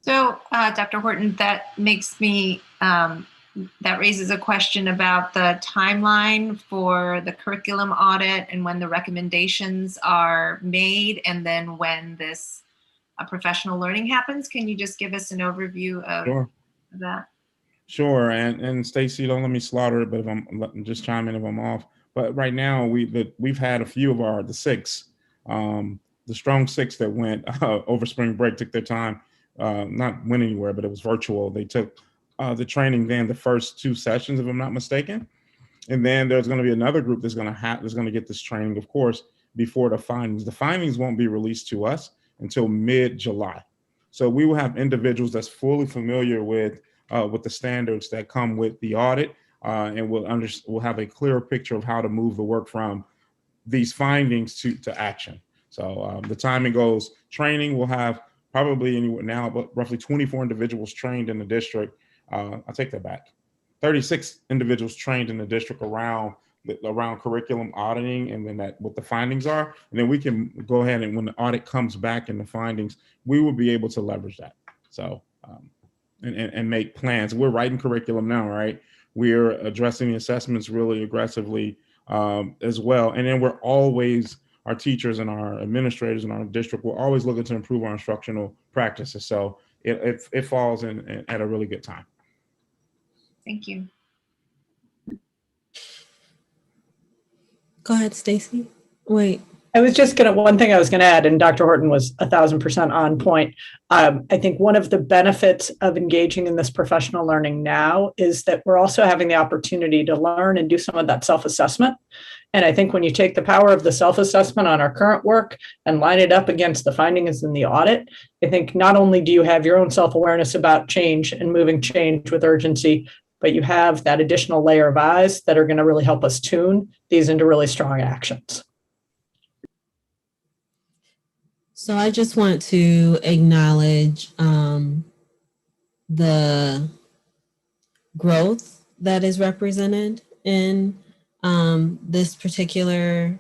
So, Dr. Horton, that makes me, that raises a question about the timeline for the curriculum audit and when the recommendations are made, and then when this professional learning happens. Can you just give us an overview of that? Sure. And Stacy, don't let me slaughter it, but if I'm just chime in if I'm off. But right now we've had a few of the six, the strong six that went over spring break, took their time, not went anywhere, but it was virtual. They took the training then the first 2 sessions, if I'm not mistaken. And then there's going to be another group that's going to get this training, of course, before the findings. The findings won't be released to us until mid-July. So we will have individuals that's fully familiar with the standards that come with the audit, and we'll have a clearer picture of how to move the work from these findings to action. So the timing goes, training will have probably anywhere now, but roughly 24 individuals trained in the district. I'll take that back. 36 individuals trained in the district around curriculum auditing, and then what the findings are. And then we can go ahead and when the audit comes back and the findings, we will be able to leverage that. So, and make plans. We're writing curriculum now, right? We're addressing the assessments really aggressively as well. And then our teachers and our administrators in our district, we're always looking to improve our instructional practices. So it falls in at a really good time. Thank you. Go ahead, Stacy. Wait. One thing I was gonna add, and Dr. Horton was 1,000% on point. I think one of the benefits of engaging in this professional learning now is that we're also having the opportunity to learn and do some of that self-assessment. And I think when you take the power of the self-assessment on our current work and line it up against the findings in the audit, I think not only do you have your own self-awareness about change and moving change with urgency, but you have that additional layer of eyes that are going to really help us tune these into really strong actions. So I just want to acknowledge the growth that is represented in this particular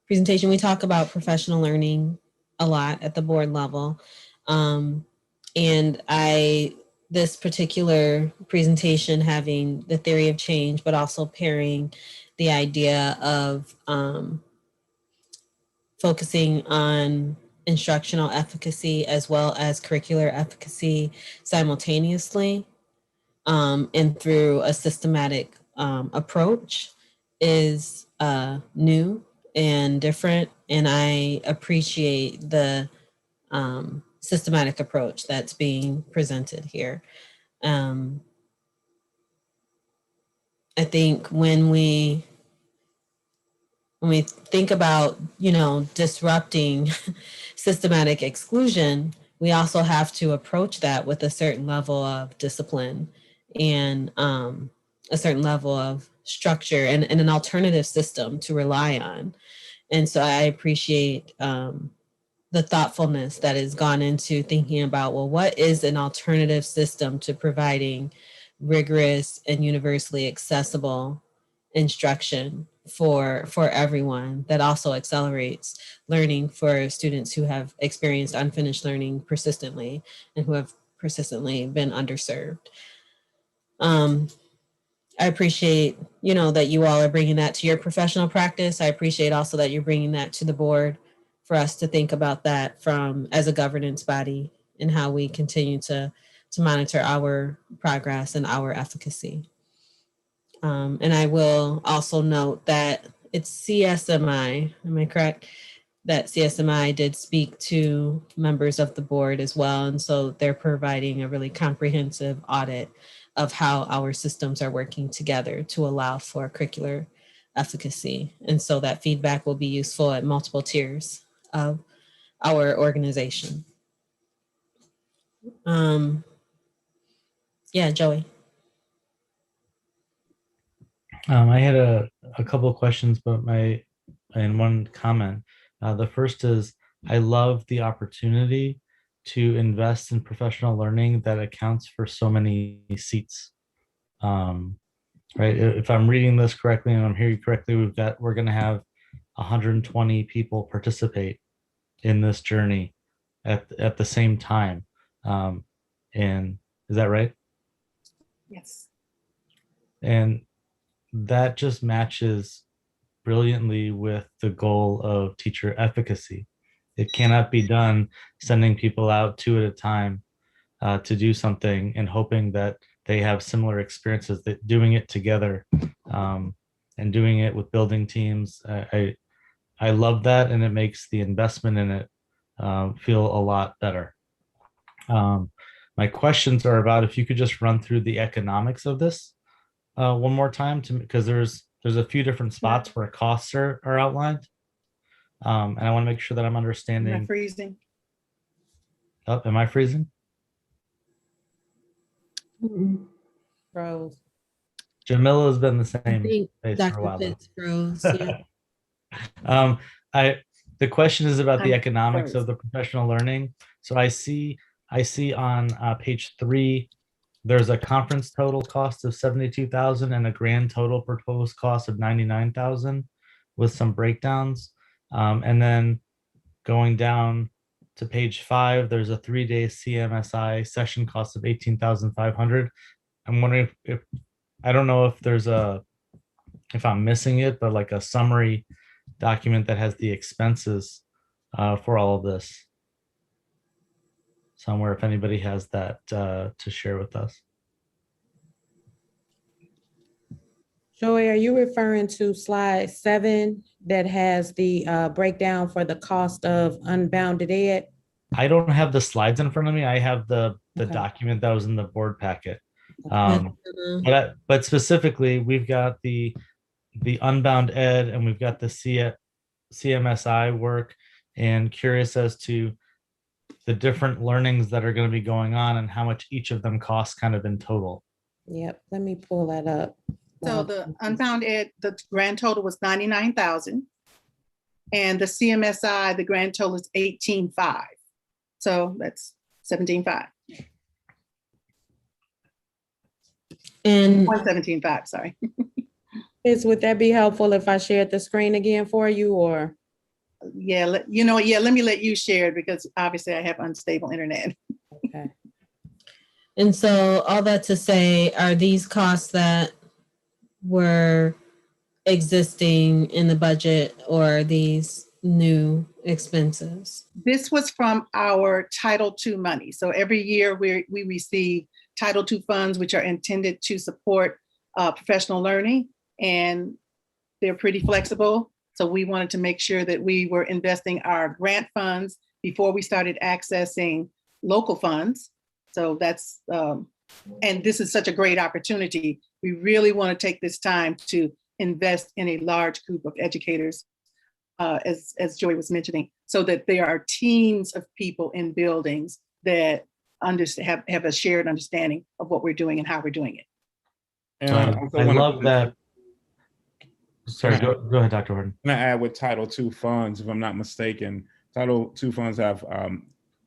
presentation. We talk about professional learning a lot at the board level. This particular presentation having the theory of change, but also pairing the idea of focusing on instructional efficacy as well as curricular efficacy simultaneously and through a systematic approach is new and different. And I appreciate the systematic approach that's being presented here. I think when we think about, disrupting systematic exclusion, we also have to approach that with a certain level of discipline and a certain level of structure and an alternative system to rely on. And so I appreciate the thoughtfulness that has gone into thinking about, well, what is an alternative system to providing rigorous and universally accessible instruction for everyone that also accelerates learning for students who have experienced unfinished learning persistently and who have persistently been underserved. I appreciate, that you all are bringing that to your professional practice. I appreciate also that you're bringing that to the board for us to think about that as a governance body and how we continue to monitor our progress and our efficacy. And I will also note that it's CSMI, am I correct? That CSMI did speak to members of the board as well. And so they're providing a really comprehensive audit of how our systems are working together to allow for curricular efficacy. And so that feedback will be useful at multiple tiers of our organization. Yeah, Joey. I had a couple of questions, and one comment. The first is, I love the opportunity to invest in professional learning that accounts for so many seats. Right? If I'm reading this correctly and I'm hearing correctly, we're going to have 120 people participate in this journey at the same time. And is that right? Yes. And that just matches brilliantly with the goal of teacher efficacy. It cannot be done sending people out 2 at a time to do something and hoping that they have similar experiences. That doing it together and doing it with building teams, I love that, and it makes the investment in it feel a lot better. My questions are about if you could just run through the economics of this one more time, because there's a few different spots where costs are outlined, and I want to make sure that I'm understanding. Am I freezing? Oh, am I freezing? Froze. Jamila's been the I same think place for a Dr. while. Fitz froze. Yeah. The question is about the I'm economics froze. of the professional learning. So I see on page 3, there's a conference total cost of 72,000 and a grand total proposed cost of 99,000 with some breakdowns. And then going down to page 5, there's a 3-day Cmsi session cost of 18,500. I'm wondering if I don't know if I'm missing it, but like a summary document that has the expenses for all of this somewhere, if anybody has that to share with us. Joy, are you referring to slide 7 that has the breakdown for the cost of unbounded ed? I don't have the slides in front of me. I have the Okay. document that was in the board packet. Mhm. But specifically, we've got the unbound ed and we've got the CMSI work, and curious as to the different learnings that are going to be going on and how much each of them costs kind of in total. Yep, let me pull that up. So the unbound ed, the grand total was 99,000. And the CMSI, the grand total is 18.5. So that's 17.5. And 17.5, sorry. Would that be helpful if I shared the screen again for you, or? Yeah, let me let you share it because obviously I have unstable internet. Okay. And so all that to say, are these costs that were existing in the budget, or are these new expenses? This was from our Title II money. So every year we receive Title II funds, which are intended to support professional learning, and they're pretty flexible. So we wanted to make sure that we were investing our grant funds before we started accessing local funds. So that's, and this is such a great opportunity. We really want to take this time to invest in a large group of educators, as Joy was mentioning, so that there are teams of people in buildings that have a shared understanding of what we're doing and how we're doing it. And I love that. Sorry, go ahead, Dr. Horton. I'm going to add with Title II funds, if I'm not mistaken, Title II funds have,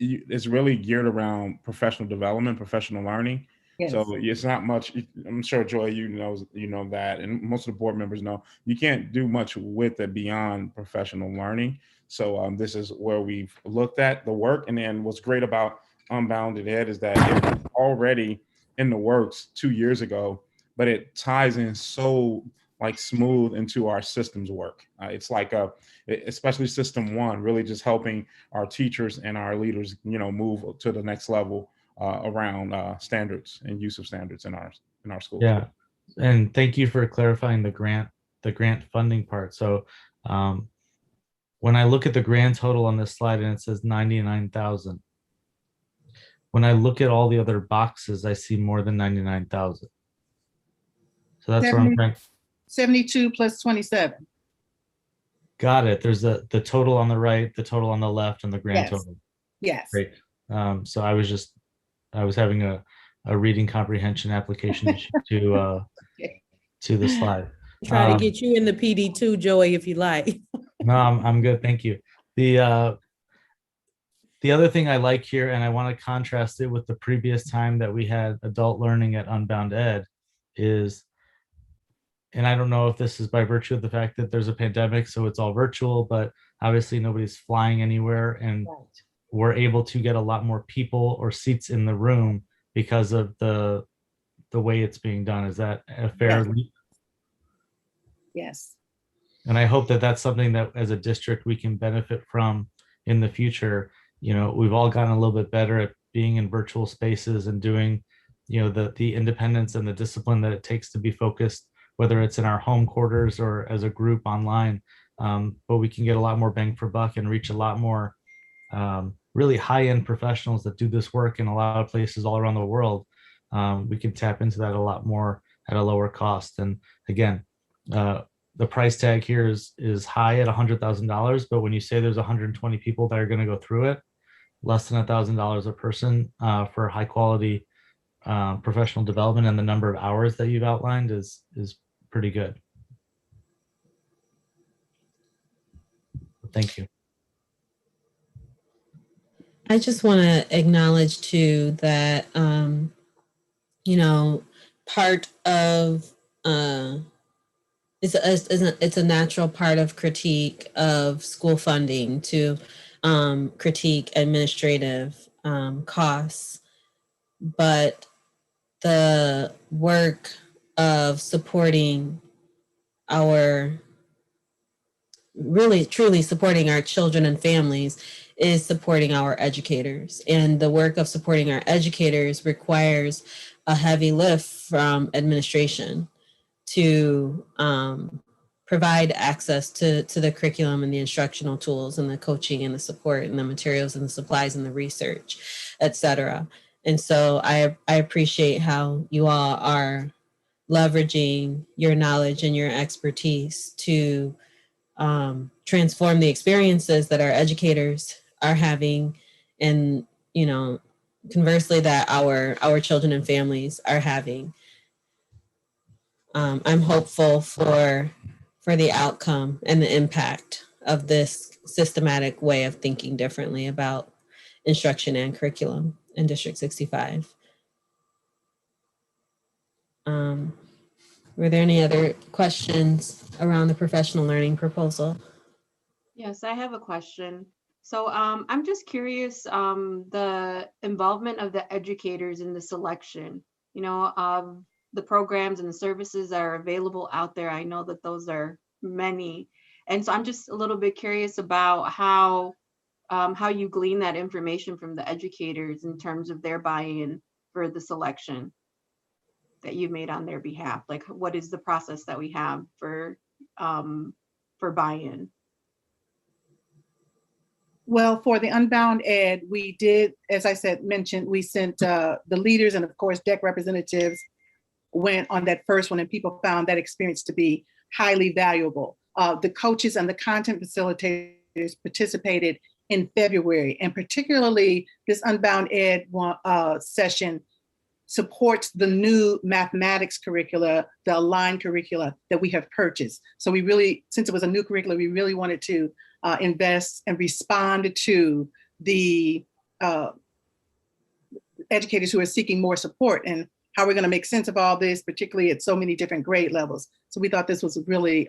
it's really geared around professional development, professional learning. Yes. So it's not much, I'm sure Joy, you know that, and most of the board members know, you can't do much with it beyond professional learning. So this is where we've looked at the work. And then what's great about Unbounded Ed is that it was already in the works 2 years ago, but it ties in so smooth into our systems work. It's like especially system 1, really just helping our teachers and our leaders, move to the next level around standards and use of standards in our schools. Yeah, and thank you for clarifying the grant funding part. So when I look at the grand total on this slide and it says 99,000, when I look at all the other boxes, I see more than 99,000. So that's where I'm trying. 72 plus 27. Got it. There's the total on the right, the total on the left, and the grand total. Yes. Great. So I was having a reading comprehension application issue to the slide. Try to get you in the PD too, Joey, if you like. No, I'm good. Thank you. The other thing I like here, and I want to contrast it with the previous time that we had adult learning at Unbound Ed, is, and I don't know if this is by virtue of the fact that there's a pandemic, so it's all virtual, but obviously nobody's flying anywhere, and we're able to get a lot more people or seats in the room because of the way it's being done. Is that a fair leap? Yes. And I hope that that's something that as a district we can benefit from in the future. We've all gotten a little bit better at being in virtual spaces and doing, the independence and the discipline that it takes to be focused, whether it's in our home quarters or as a group online. But we can get a lot more bang for buck and reach a lot more really high-end professionals that do this work in a lot of places all around the world. We can tap into that a lot more at a lower cost. And again, the price tag here is high at $100,000, but when you say there's 120 people that are going to go through it, less than $1,000 a person for high quality professional development, and the number of hours that you've outlined is pretty good. Thank you. I just want to acknowledge too that, part of it's a natural part of critique of school funding to critique administrative costs, but the work of supporting truly supporting our children and families is supporting our educators. And the work of supporting our educators requires a heavy lift from administration to provide access to the curriculum and the instructional tools and the coaching and the support and the materials and the supplies and the research, et cetera. And so I appreciate how you all are leveraging your knowledge and your expertise to transform the experiences that our educators are having, and, you know, conversely, that our children and families are having. I'm hopeful for the outcome and the impact of this systematic way of thinking differently about instruction and curriculum in District 65. Were there any other questions around the professional learning proposal? Yes, I have a question. So I'm just curious, the involvement of the educators in the selection, you know, of the programs and the services that are available out there. I know that those are many. And so I'm just a little bit curious about how you glean that information from the educators in terms of their buy-in for the selection that you've made on their behalf. Like, what is the process that we have for buy-in? Well, for the Unbound Ed, we did, as I mentioned, we sent the leaders and of course DEC representatives went on that first one, and people found that experience to be highly valuable. The coaches and the content facilitators participated in February, and particularly this Unbound Ed session supports the new mathematics curricula, the aligned curricula that we have purchased. So we really, since it was a new curricula, we really wanted to invest and respond to the educators who are seeking more support and how we're going to make sense of all this, particularly at so many different grade levels. So we thought this was really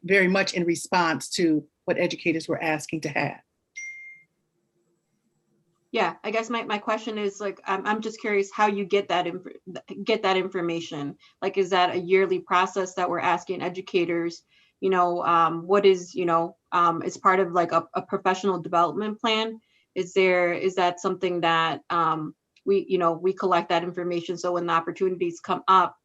very much in response to what educators were asking to have. Yeah, I guess my question is, like, I'm just curious how you get that information. Like, is that a yearly process that we're asking educators? You know, what is, you know, as part of like a professional development plan? Is that something that we collect that information, so when the opportunities come up,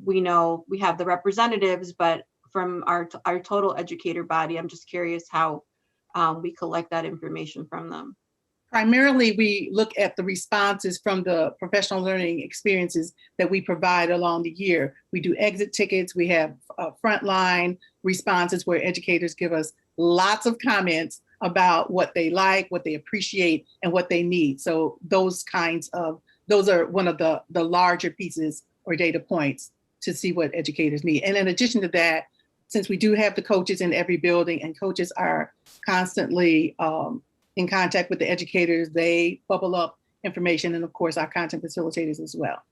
we know we have the representatives, but from our total educator body, I'm just curious how we collect that information from them. Primarily, we look at the responses from the professional learning experiences that we provide along the year. We do exit tickets. We have frontline responses where educators give us lots of comments about what they like, what they appreciate, and what they need. So those are one of the larger pieces or data points to see what educators need. And in addition to that, since we do have the coaches in every building and coaches are constantly in contact with the educators, they bubble up information, and of course our content facilitators as well.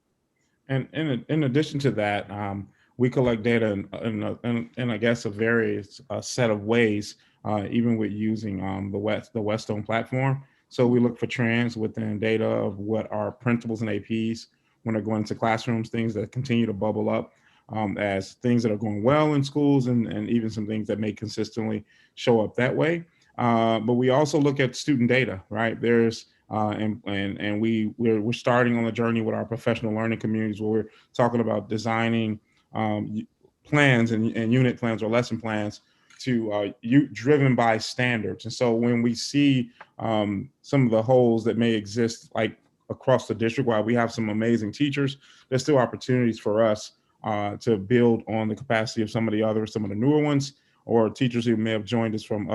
And in addition to that, we collect data in I guess a various set of ways, even with using the Westone platform. So we look for trends within data of what our principals and APs, when they're going into classrooms, things that continue to bubble up as things that are going well in schools, and even some things that may consistently show up that way. But we also look at student data, right? There's and we're starting on a journey with our professional learning communities where we're talking about designing plans and unit plans or lesson plans driven by standards. And so when we see some of the holes that may exist, like across the district, while we have some amazing teachers, there's still opportunities for us to build on the capacity of some of the newer ones, or teachers who may have joined us from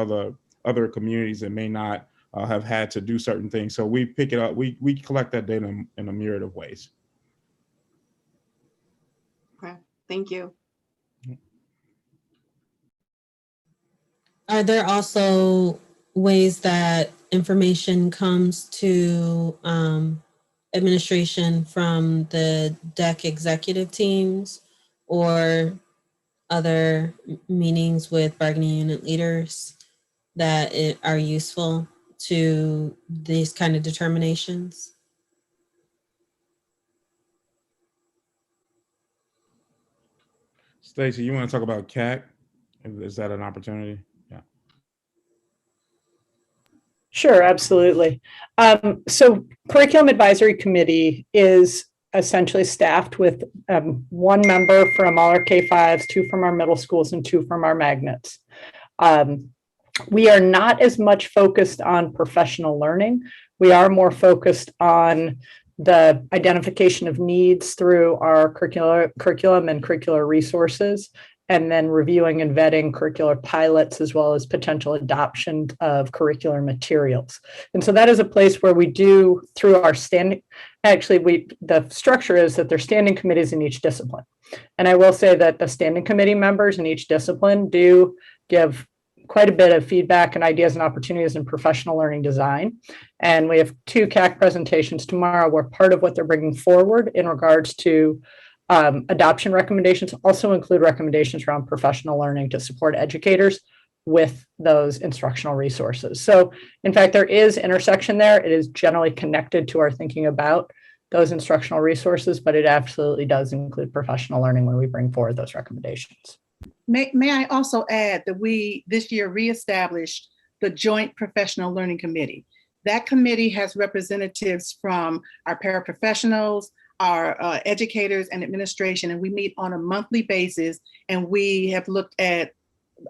other communities that may not have had to do certain things. So we pick it up, we collect that data in a myriad of ways. Okay, thank you. Are there also ways that information comes to administration from the DEC executive teams or other meetings with bargaining unit leaders that are useful to these kind of determinations? Stacey, you want to talk about CAC? Is that an opportunity? Yeah. Sure, absolutely. So Curriculum Advisory Committee is essentially staffed with 1 member from all our K-5s, 2 from our middle schools, and 2 from our magnets. We are not as much focused on professional learning. We are more focused on the identification of needs through our curriculum and curricular resources, and then reviewing and vetting curricular pilots as well as potential adoption of curricular materials. And so that is a place where we do, through our standing, the structure is that there's standing committees in each discipline. And I will say that the standing committee members in each discipline do give quite a bit of feedback and ideas and opportunities in professional learning design. And we have 2 CAC presentations tomorrow where part of what they're bringing forward in regards to adoption recommendations also include recommendations around professional learning to support educators with those instructional resources. So in fact, there is intersection there. It is generally connected to our thinking about those instructional resources, but it absolutely does include professional learning when we bring forward those recommendations. May I also add that we this year reestablished the Joint Professional Learning Committee. That committee has representatives from our paraprofessionals, our educators and administration, and we meet on a monthly basis, and we have looked at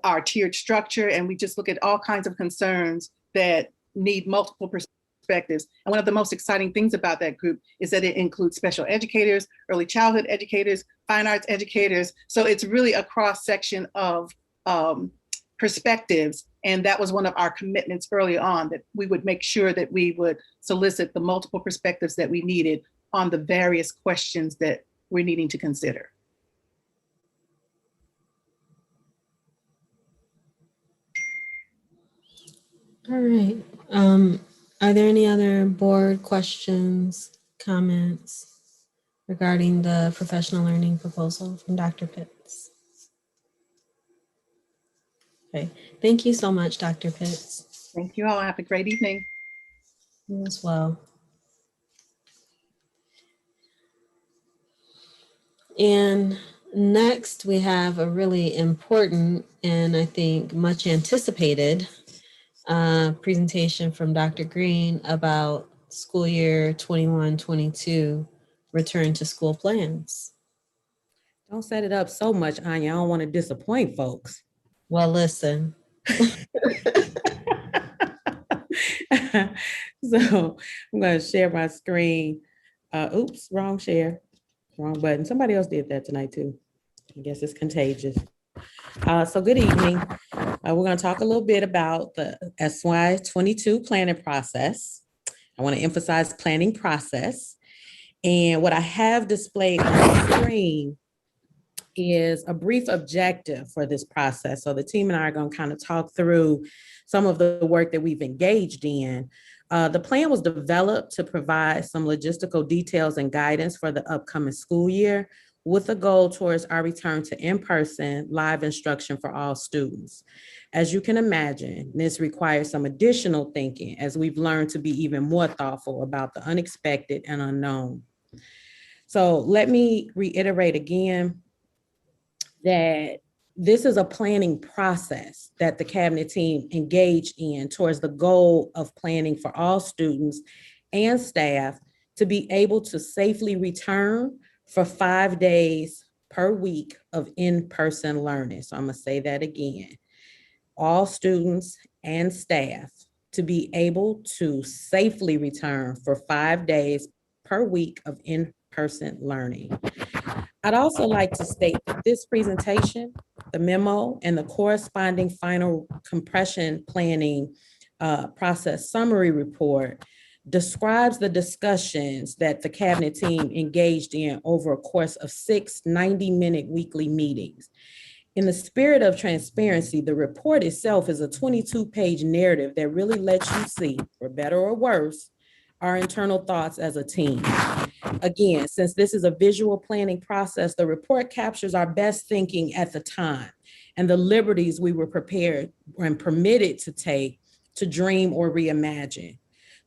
our tiered structure, and we just look at all kinds of concerns that need multiple perspectives. And one of the most exciting things about that group is that it includes special educators, early childhood educators, fine arts educators. So it's really a cross section of perspectives. And that was one of our commitments early on, that we would make sure that we would solicit the multiple perspectives that we needed on the various questions that we're needing to consider. All right. Are there any other board questions, comments regarding the professional learning proposal from Dr. Pitts? Okay. Thank you so much, Dr. Pitts. Thank you all. Have a great evening. You as well. And next, we have a really important and I think much anticipated presentation from Dr. Green about school year 21-22 return to school plans. Don't set it up so much, Anya. I don't want to disappoint folks. Well, listen. So I'm going to share my screen. Oops, wrong share. Wrong button. Somebody else did that tonight too. I guess it's contagious. So good evening. We're going to talk a little bit about the SY22 planning process. I want to emphasize planning process. And what I have displayed on the screen is a brief objective for this process. So the team and I are going to kind of talk through some of the work that we've engaged in. The plan was developed to provide some logistical details and guidance for the upcoming school year, with a goal towards our return to in-person live instruction for all students. As you can imagine, this requires some additional thinking as we've learned to be even more thoughtful about the unexpected and unknown. So let me reiterate again that this is a planning process that the cabinet team engaged in towards the goal of planning for all students and staff to be able to safely return for 5 days per week of in-person learning. So I'm going to say that again. All students and staff to be able to safely return for 5 days per week of in-person learning. I'd also like to state that this presentation, the memo, and the corresponding final compression planning process summary report describes the discussions that the cabinet team engaged in over a course of 6 90-minute weekly meetings. In the spirit of transparency, the report itself is a 22-page narrative that really lets you see, for better or worse, our internal thoughts as a team. Again, since this is a visual planning process, the report captures our best thinking at the time and the liberties we were prepared and permitted to take to dream or reimagine.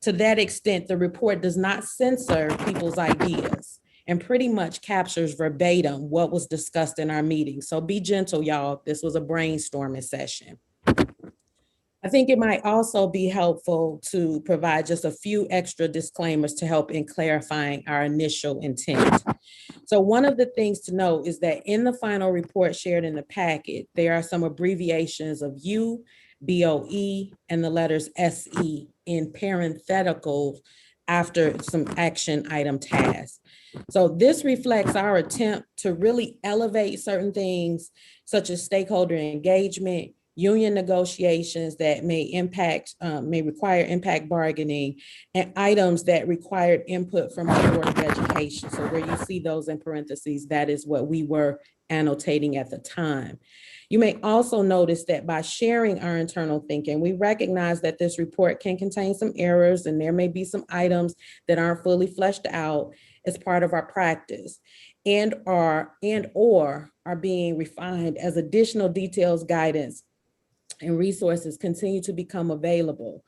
To that extent, the report does not censor people's ideas and pretty much captures verbatim what was discussed in our meeting. So be gentle, y'all. This was a brainstorming session. I think it might also be helpful to provide just a few extra disclaimers to help in clarifying our initial intent. So one of the things to note is that in the final report shared in the packet, there are some abbreviations of U, BOE, and the letters SE in parentheticals after some action item tasks. So this reflects our attempt to really elevate certain things such as stakeholder engagement, union negotiations that may require impact bargaining, and items that required input from the Board of Education. So where you see those in parentheses, that is what we were annotating at the time. You may also notice that by sharing our internal thinking, we recognize that this report can contain some errors and there may be some items that aren't fully fleshed out as part of our practice and or are being refined as additional details, guidance, and resources continue to become available.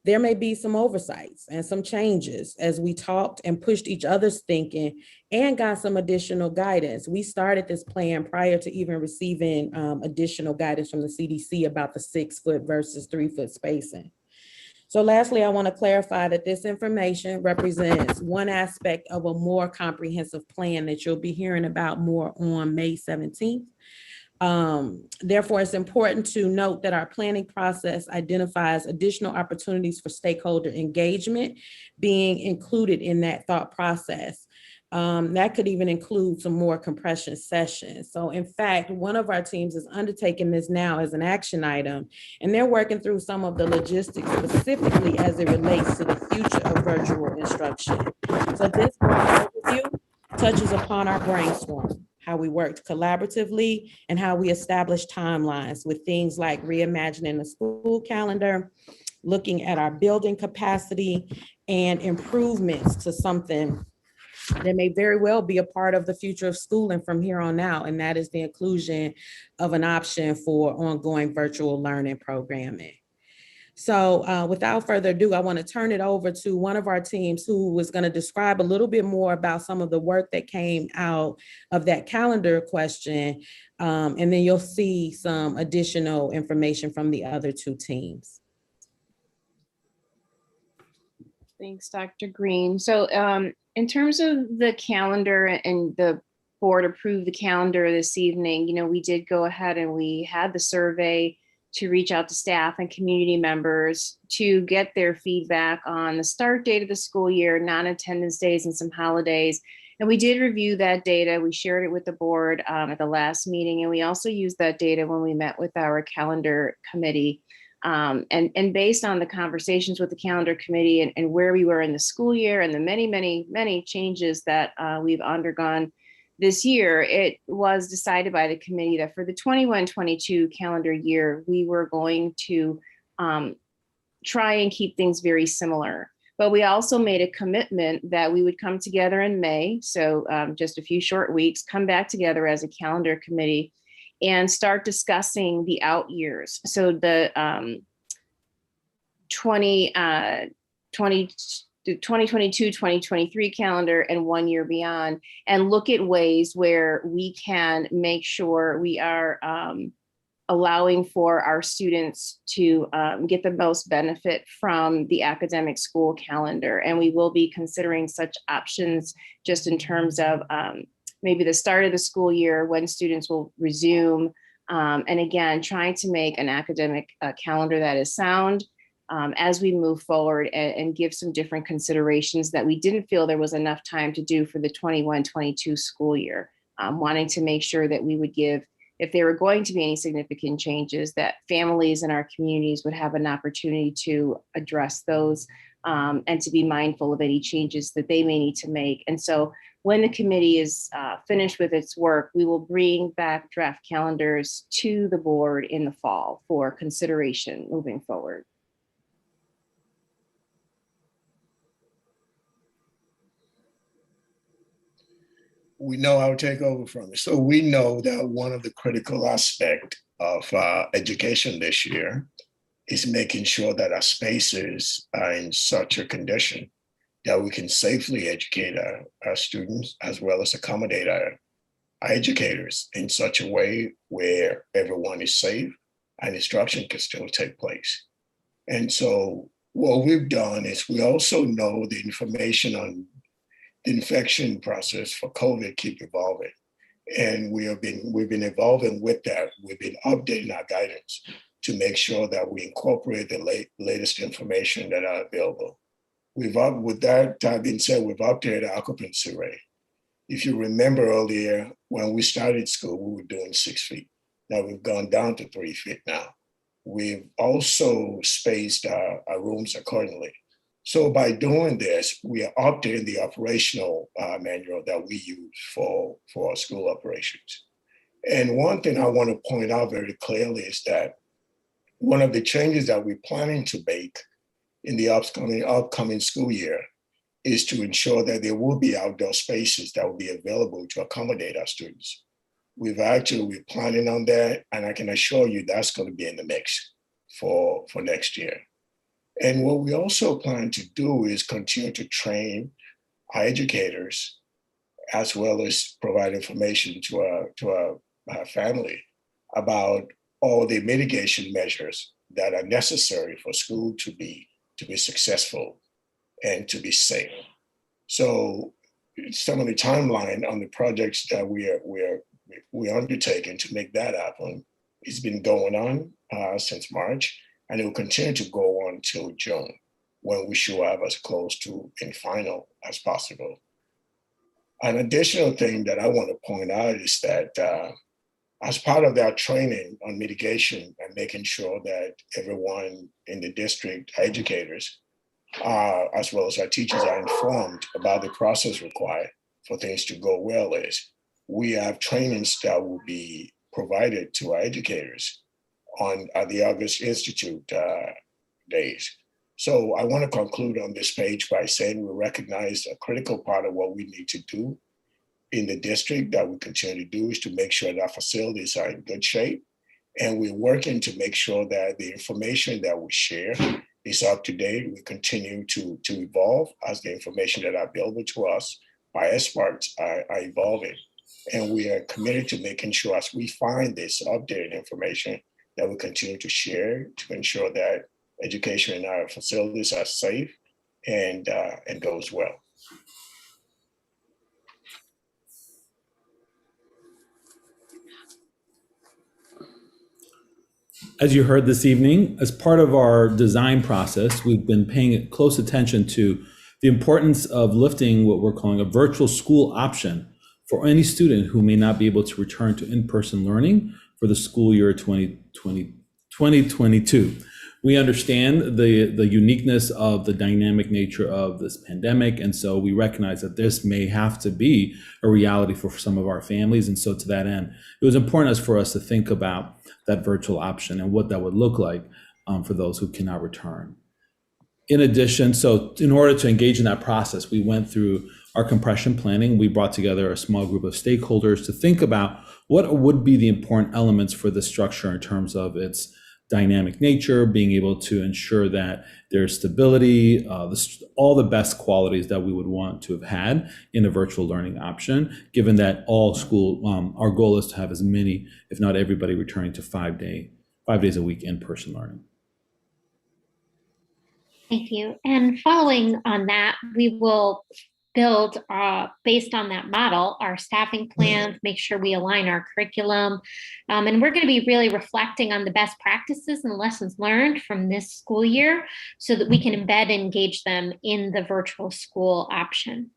There may be some oversights and some changes as we talked and pushed each other's thinking and got some additional guidance. We started this plan prior to even receiving additional guidance from the CDC about the 6-foot versus 3-foot spacing. So lastly, I want to clarify that this information represents one aspect of a more comprehensive plan that you'll be hearing about more on May 17th. Therefore, it's important to note that our planning process identifies additional opportunities for stakeholder engagement being included in that thought process. That could even include some more compression sessions. So in fact, one of our teams is undertaking this now as an action item, and they're working through some of the logistics specifically as it relates to the future of virtual instruction. So this broad overview touches upon our brainstorm, how we worked collaboratively, and how we established timelines with things like reimagining the school calendar, looking at our building capacity, and improvements to something that may very well be a part of the future of schooling from here on out, and that is the inclusion of an option for ongoing virtual learning programming. So without further ado, I want to turn it over to one of our teams who was going to describe a little bit more about some of the work that came out of that calendar question. And then you'll see some additional information from the other two teams. Thanks, Dr. Green. So in terms of the calendar and the board approved the calendar this evening, you know, we did go ahead and we had the survey to reach out to staff and community members to get their feedback on the start date of the school year, non-attendance days, and some holidays. And we did review that data. We shared it with the board at the last meeting, and we also used that data when we met with our calendar committee. And based on the conversations with the calendar committee and where we were in the school year and the many changes that we've undergone this year, it was decided by the committee that for the 21-22 calendar year, we were going to try and keep things very similar. But we also made a commitment that we would come together in May, so just a few short weeks, come back together as a calendar committee and start discussing the out years. So the 2022-2023 calendar and 1 year beyond, and look at ways where we can make sure we are allowing for our students to get the most benefit from the academic school calendar. And we will be considering such options just in terms of maybe the start of the school year when students will resume. And again, trying to make an academic calendar that is sound as we move forward and give some different considerations that we didn't feel there was enough time to do for the 21-22 school year. Wanting to make sure that we would give, if there were going to be any significant changes, that families in our communities would have an opportunity to address those and to be mindful of any changes that they may need to make. And so when the committee is finished with its work, we will bring back draft calendars to the board in the fall for consideration moving forward. We know I'll take over from you. So we know that one of the critical aspects of education this year is making sure that our spaces are in such a condition that we can safely educate our students as well as accommodate our educators in such a way where everyone is safe and instruction can still take place. And so what we've done is we also know the information on the infection process for COVID keep evolving. And we've been evolving with that. We've been updating our guidance to make sure that we incorporate the latest information that are available. With that being said, we've updated our occupancy rate. If you remember earlier, when we started school, we were doing 6 feet. Now we've gone down to 3 feet now. We've also spaced our rooms accordingly. So by doing this, we are updating the operational manual that we use for our school operations. And one thing I want to point out very clearly is that one of the changes that we're planning to make in the upcoming school year is to ensure that there will be outdoor spaces that will be available to accommodate our students. We're planning on that, and I can assure you that's going to be in the mix for next year. And what we also plan to do is continue to train our educators, as well as provide information to our family about all the mitigation measures that are necessary for school to be successful and to be safe. So some of the timeline on the projects that we're undertaking to make that happen, it's been going on since March, and it will continue to go on till June, when we should have as close to in final as possible. An additional thing that I want to point out is that as part of that training on mitigation and making sure that everyone in the district, educators, as well as our teachers, are informed about the process required for things to go well, is we have trainings that will be provided to our educators at the August Institute days. So I want to conclude on this page by saying we recognize a critical part of what we need to do in the district that we continue to do is to make sure that our facilities are in good shape. And we're working to make sure that the information that we share is up to date. We continue to evolve as the information that are available to us by experts are evolving. And we are committed to making sure as we find this updated information that we continue to share to ensure that education in our facilities are safe and goes well. As you heard this evening, as part of our design process, we've been paying close attention to the importance of lifting what we're calling a virtual school option for any student who may not be able to return to in-person learning for the school year 2022. We understand the uniqueness of the dynamic nature of this pandemic, and so we recognize that this may have to be a reality for some of our families. And so to that end, it was important for us to think about that virtual option and what that would look like for those who cannot return. In addition, so in order to engage in that process, we went through our compression planning. We brought together a small group of stakeholders to think about what would be the important elements for the structure in terms of its dynamic nature, being able to ensure that there's stability, all the best qualities that we would want to have had in a virtual learning option, given that all school, our goal is to have as many, if not everybody, returning to 5 days a week in-person learning. Thank you. And following on that, we will build, based on that model, our staffing plans, make sure we align our curriculum. And we're going to be really reflecting on the best practices and lessons learned from this school year so that we can embed and engage them in the virtual school option.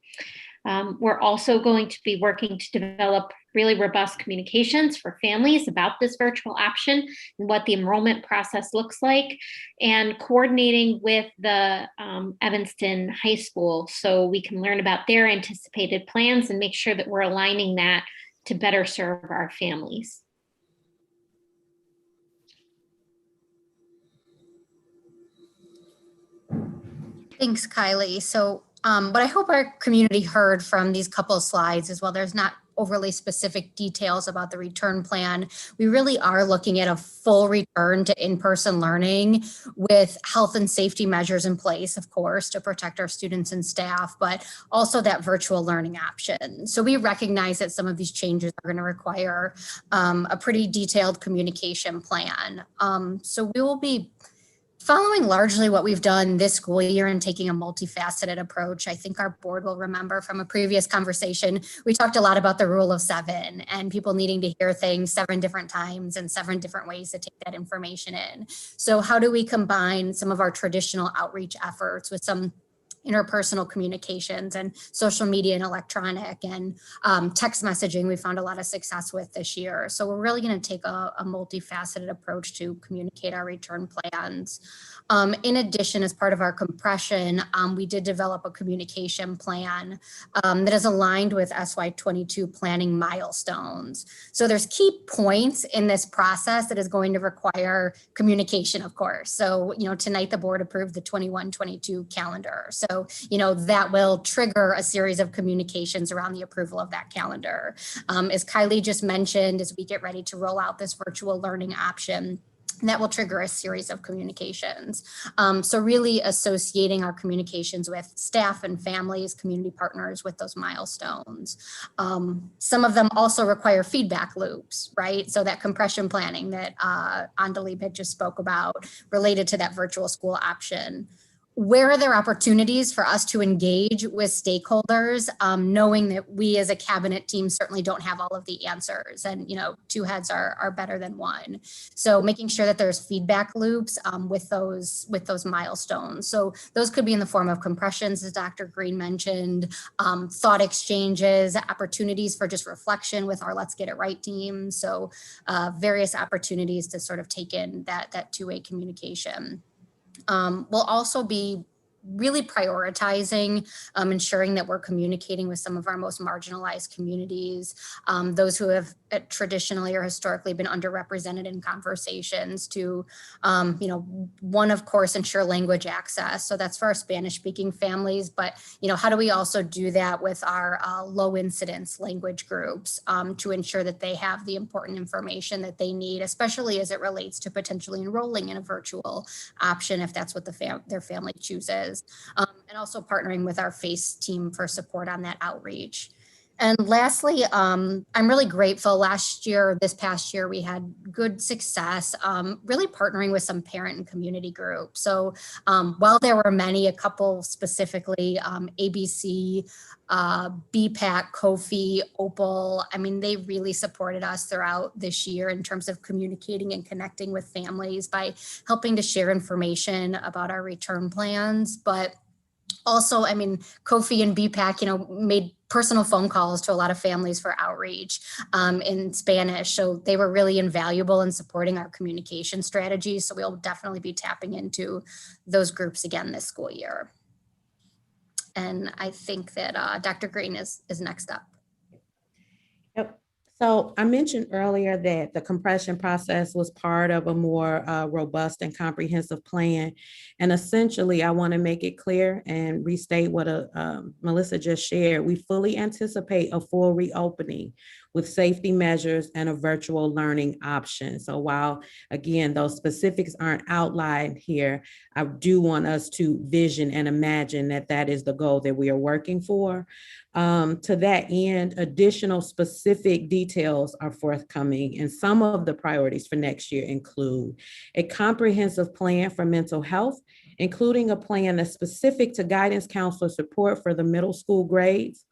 We're also going to be working to develop really robust communications for families about this virtual option and what the enrollment process looks like, and coordinating with the Evanston High School so we can learn about their anticipated plans and make sure that we're aligning that to better serve our families. Thanks, Kylie. So what I hope our community heard from these couple of slides is, while there's not overly specific details about the return plan, we really are looking at a full return to in-person learning with health and safety measures in place, of course, to protect our students and staff, but also that virtual learning option. So we recognize that some of these changes are going to require a pretty detailed communication plan. So we will be Following largely what we've done this school year and taking a multifaceted approach, I think our board will remember from a previous conversation, we talked a lot about the rule of 7 and people needing to hear things 7 different times and 7 different ways to take that information in. So how do we combine some of our traditional outreach efforts with some interpersonal communications and social media and electronic and text messaging we found a lot of success with this year. So we're really going to take a multifaceted approach to communicate our return plans. In addition, as part of our compression, we did develop a communication plan that is aligned with SY22 planning milestones. So there's key points in this process that is going to require communication, of course. So, tonight the board approved the 21-22 calendar. So, that will trigger a series of communications around the approval of that calendar. As Kylie just mentioned, as we get ready to roll out this virtual learning option, that will trigger a series of communications. So really associating our communications with staff and families, community partners with those milestones. Some of them also require feedback loops, right? So that compression planning that Andalib had just spoke about related to that virtual school option. Where are there opportunities for us to engage with stakeholders, knowing that we as a cabinet team certainly don't have all of the answers and, 2 heads are better than 1. So making sure that there's feedback loops with those milestones. So those could be in the form of compressions, as Dr. Green mentioned, thought exchanges, opportunities for just reflection with our Let's Get It Right team. So various opportunities to sort of take in that two-way communication. We'll also be really prioritizing ensuring that we're communicating with some of our most marginalized communities, those who have traditionally or historically been underrepresented in conversations to, one, of course, ensure language access. So that's for our Spanish speaking families, but, how do we also do that with our low incidence language groups to ensure that they have the important information that they need, especially as it relates to potentially enrolling in a virtual option if that's what their family chooses. And also partnering with our FACE team for support on that outreach. And lastly, I'm really grateful. This past year, we had good success really partnering with some parent and community groups. So while there were many, a couple specifically, ABC, BPAC, Kofi, Opal, they really supported us throughout this year in terms of communicating and connecting with families by helping to share information about our return plans. But also, Kofi and BPAC, made personal phone calls to a lot of families for outreach in Spanish. So they were really invaluable in supporting our communication strategies. So we'll definitely be tapping into those groups again this school year. And I think that Dr. Green is next up. Yep. So I mentioned earlier that the compression process was part of a more robust and comprehensive plan. And essentially, I want to make it clear and restate what Melissa just shared. We fully anticipate a full reopening with safety measures and a virtual learning option. So while, again, those specifics aren't outlined here, I do want us to vision and imagine that that is the goal that we are working for. To that end, additional specific details are forthcoming, and some of the priorities for next year include a comprehensive plan for mental health, including a plan that's specific to guidance counselor support for the middle school grades,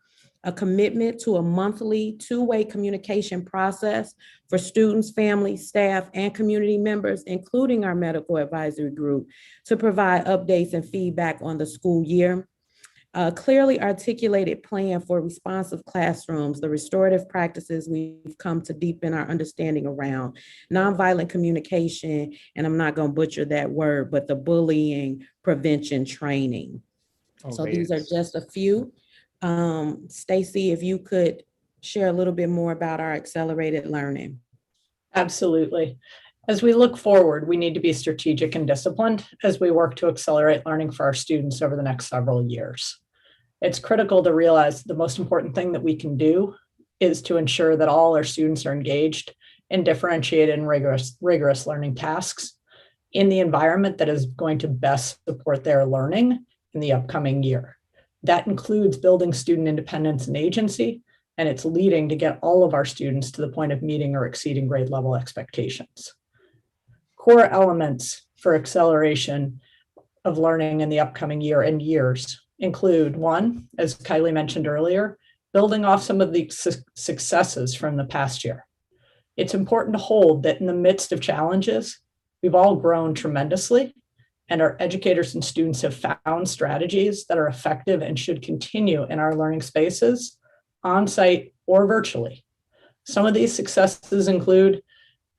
a commitment to a monthly two-way communication process for students, families, staff, and community members, including our medical advisory group, to provide updates and feedback on the school year. A clearly articulated plan for responsive classrooms, the restorative practices we've come to deepen our understanding around, nonviolent communication, and I'm not going to butcher that word, but the bullying prevention training. So these are just a few. Stacy, if you could share a little bit more about our accelerated learning. Absolutely. As we look forward, we need to be strategic and disciplined as we work to accelerate learning for our students over the next several years. It's critical to realize the most important thing that we can do is to ensure that all our students are engaged in differentiated and rigorous learning tasks in the environment that is going to best support their learning in the upcoming year. That includes building student independence and agency, and it's leading to get all of our students to the point of meeting or exceeding grade level expectations. Core elements for acceleration of learning in the upcoming year and years include: one, as Kylie mentioned earlier, building off some of the successes from the past year. It's important to hold that in the midst of challenges, we've all grown tremendously, and our educators and students have found strategies that are effective and should continue in our learning spaces, on-site or virtually. Some of these successes include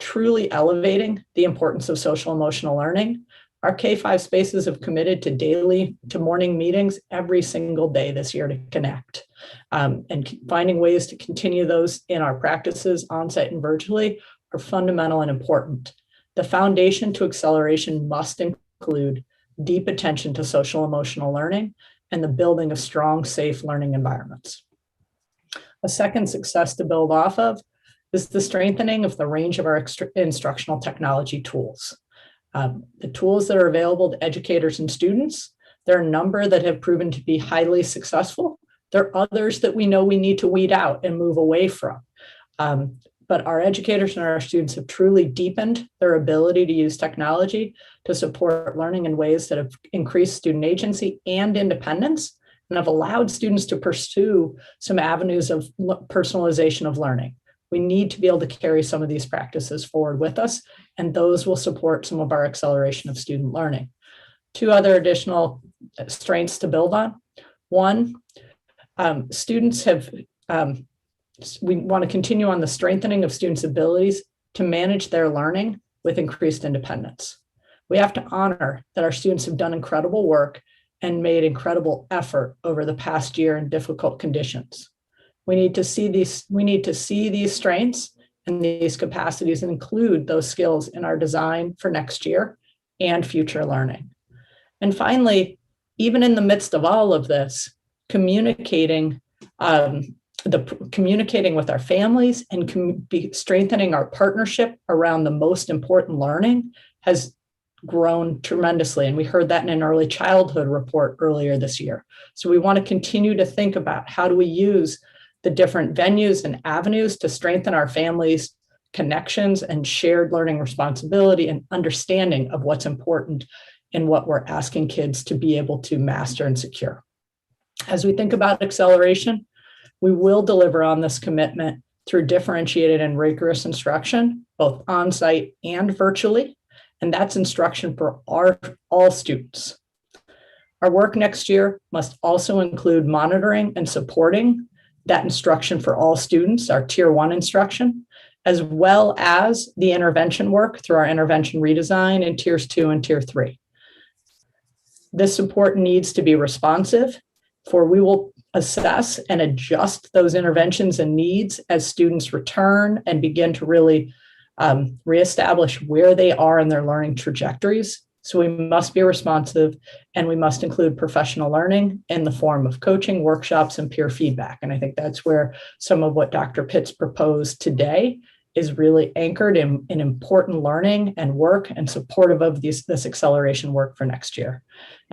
truly elevating the importance of social emotional learning. Our K-5 spaces have committed to morning meetings every single day this year to connect. And finding ways to continue those in our practices on-site and virtually are fundamental and important. The foundation to acceleration must include deep attention to social emotional learning and the building of strong, safe learning environments. A second success to build off of is the strengthening of the range of our instructional technology tools. The tools that are available to educators and students, there are a number that have proven to be highly successful. There are others that we know we need to weed out and move away from. But our educators and our students have truly deepened their ability to use technology to support learning in ways that have increased student agency and independence and have allowed students to pursue some avenues of personalization of learning. We need to be able to carry some of these practices forward with us, and those will support some of our acceleration of student learning. Two other additional strengths to build on. One, students have, we want to continue on the strengthening of students' abilities to manage their learning with increased independence. We have to honor that our students have done incredible work and made incredible effort over the past year in difficult conditions. We need to see these strengths and these capacities and include those skills in our design for next year and future learning. And finally, even in the midst of all of this, communicating with our families and strengthening our partnership around the most important learning has grown tremendously. And we heard that in an early childhood report earlier this year. So we want to continue to think about how do we use the different venues and avenues to strengthen our families' connections and shared learning responsibility and understanding of what's important in what we're asking kids to be able to master and secure. As we think about acceleration, we will deliver on this commitment through differentiated and rigorous instruction, both on-site and virtually, and that's instruction for all students. Our work next year must also include monitoring and supporting that instruction for all students, our Tier 1 instruction, as well as the intervention work through our intervention redesign in Tiers 2 and Tier 3. This support needs to be responsive, for we will assess and adjust those interventions and needs as students return and begin to really reestablish where they are in their learning trajectories. So we must be responsive, and we must include professional learning in the form of coaching, workshops, and peer feedback. And I think that's where some of what Dr. Pitts proposed today is really anchored in important learning and work and supportive of this acceleration work for next year.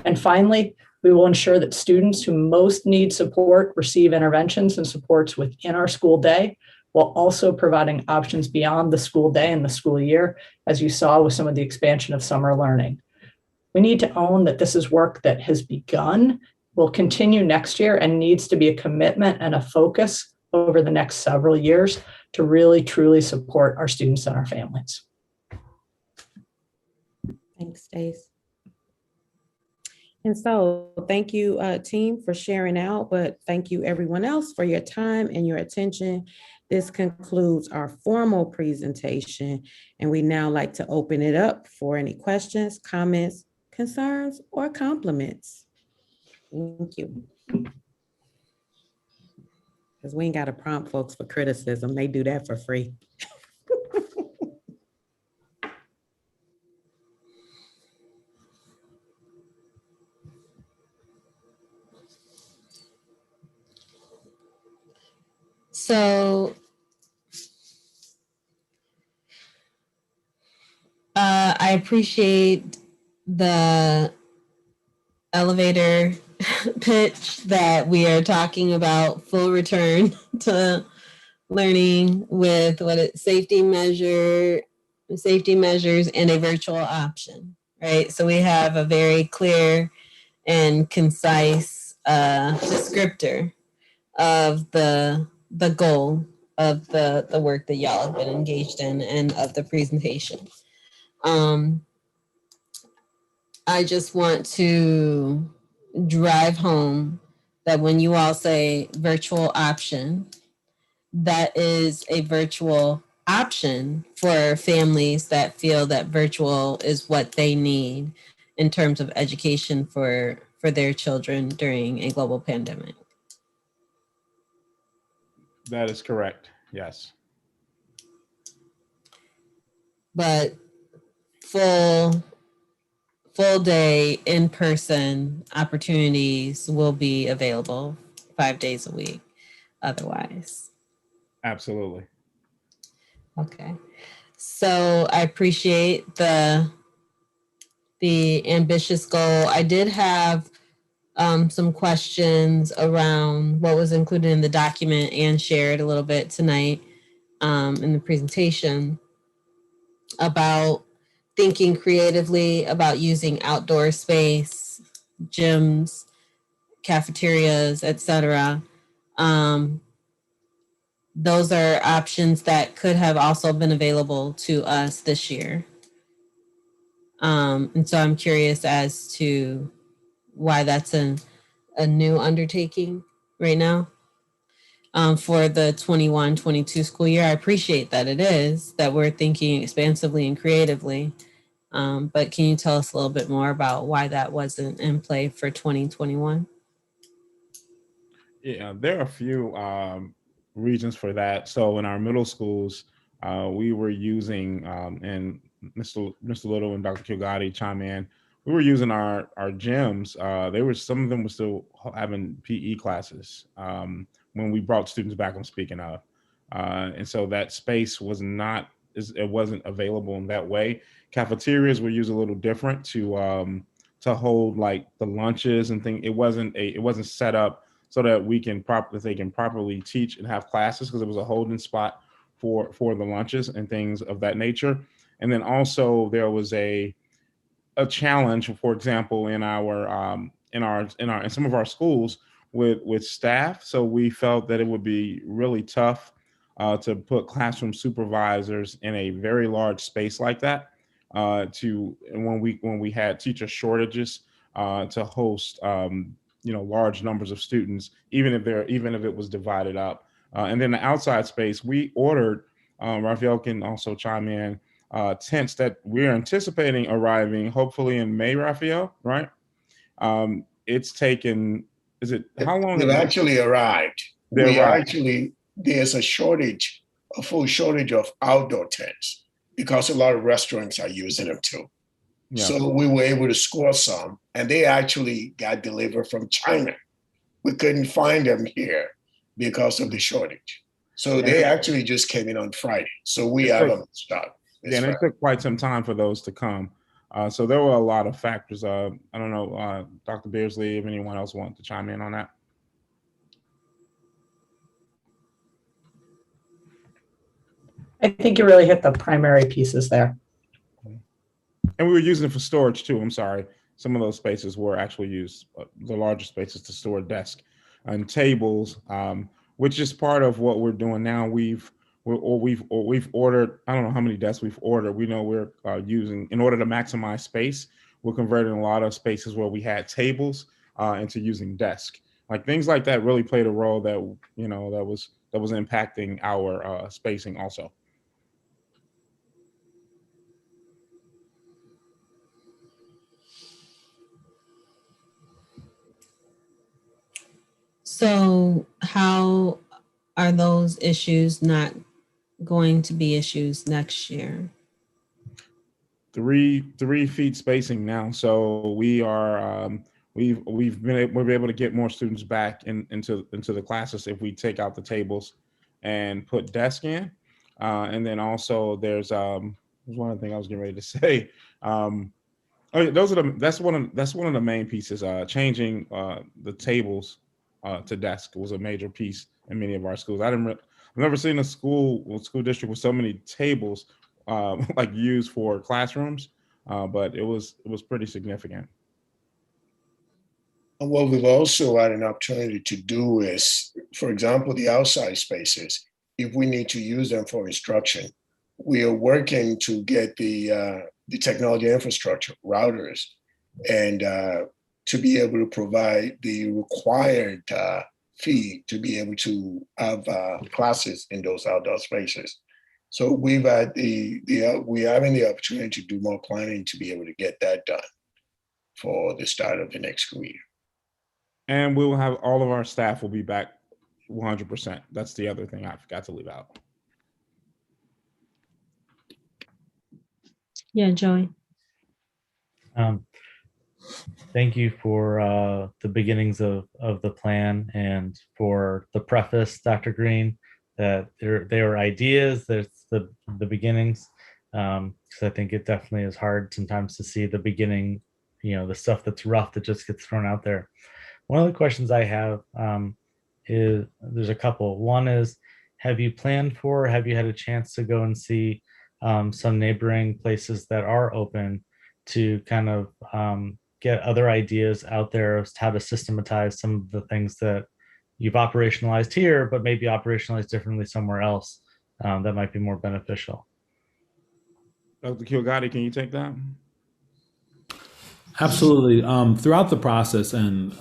And finally, we will ensure that students who most need support receive interventions and supports within our school day, while also providing options beyond the school day and the school year, as you saw with some of the expansion of summer learning. We need to own that this is work that has begun, will continue next year, and needs to be a commitment and a focus over the next several years to really, truly support our students and our families. Thanks, Stace. And so thank you, team, for sharing out, but thank you everyone else for your time and your attention. This concludes our formal presentation, and we now like to open it up for any questions, comments, concerns, or compliments. Thank you. Because we ain't got to prompt folks for criticism. They do that for free. So I appreciate the elevator pitch that we are talking about full return to learning with safety measures and a virtual option. right? So we have a very clear and concise descriptor of the goal of the work that y'all have been engaged in and of the presentation. I just want to drive home that when you all say virtual option, that is a virtual option for families that feel that virtual is what they need in terms of education for their children during a global pandemic. That is correct. Yes. But full day in-person opportunities will be available 5 days a week otherwise. Absolutely. Okay. So I appreciate the ambitious goal. I did have some questions around what was included in the document and shared a little bit tonight in the presentation about thinking creatively about using outdoor space, gyms, cafeterias, etc. Those are options that could have also been available to us this year. And so I'm curious as to why that's a new undertaking right now for the 21-22 school year. I appreciate that it is, that we're thinking expansively and creatively. But can you tell us a little bit more about why that wasn't in play for 2021? Yeah, there are a few reasons for that. So in our middle schools, we were using, and Mr. Little and Dr. Kilgati chime in, we were using our gyms. Some of them were still having PE classes when we brought students back, I'm speaking of. And so that space was it wasn't available in that way. Cafeterias were used a little different to hold like the lunches and things. It wasn't set up so that they can properly teach and have classes, because it was a holding spot for the lunches and things of that nature. And then also there was a challenge, for example, in some of our schools with staff. So we felt that it would be really tough to put classroom supervisors in a very large space like that. When we had teacher shortages to host large numbers of students, even if it was divided up. And then the outside space, we ordered, Raphael can also chime in, tents that we're anticipating arriving hopefully in May, Raphael, right? It's taken, how long? They've actually arrived. There's a full shortage of outdoor tents because a lot of restaurants are using them too. Yeah. So we were able to score some, and they actually got delivered from China. We couldn't find them here because of the shortage. So they actually just came in on Friday. So we have them in stock. Yeah, and it took quite some time for those to come. So there were a lot of factors. I don't know, Dr. Beardsley, if anyone else wants to chime in on that. I think you really hit the primary pieces there. And we were using it for storage too. I'm sorry. Some of those spaces were actually used, the larger spaces, to store desks and tables, which is part of what we're doing now. We've ordered, I don't know how many desks we've ordered. We know we're using, in order to maximize space, we're converting a lot of spaces where we had tables into using desks. Like things like that really played a role that was impacting our spacing also. So how are those issues not going to be issues next year? 3 feet spacing now. So we are we're able to get more students back into the classes if we take out the tables and put desk in. And then also there's one other thing I was getting ready to say. That's one of the main pieces. Changing the tables to desk was a major piece in many of our schools. I've never seen a school district with so many tables like used for classrooms. but it was pretty significant. And what we've also had an opportunity to do is, for example, the outside spaces, if we need to use them for instruction, we are working to get the technology infrastructure, routers, and to be able to provide the required fee to be able to have classes in those outdoor spaces. So we've had we're having the opportunity to do more planning to be able to get that done for the start of the next school year. And we will have all of our staff will be back 100%. That's the other thing I forgot to leave out. Yeah, Joey. Thank you for the beginnings of the plan and for the preface, Dr. Green, that they were ideas, there's the beginnings. Because I think it definitely is hard sometimes to see the beginning, the stuff that's rough that just gets thrown out there. One of the questions I have is, there's a couple. One is, have you had a chance to go and see some neighboring places that are open to kind of get other ideas out there as to how to systematize some of the things that you've operationalized here, but maybe operationalized differently somewhere else that might be more beneficial? Dr. Kilgotti, can you take that? Absolutely. Throughout the process and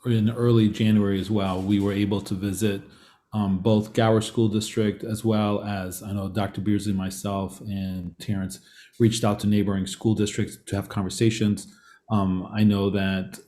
in early January as well, we were able to visit both Gower School District, as well as, I know Dr. Beardsley, myself, and Terrence reached out to neighboring school districts to have conversations. I know that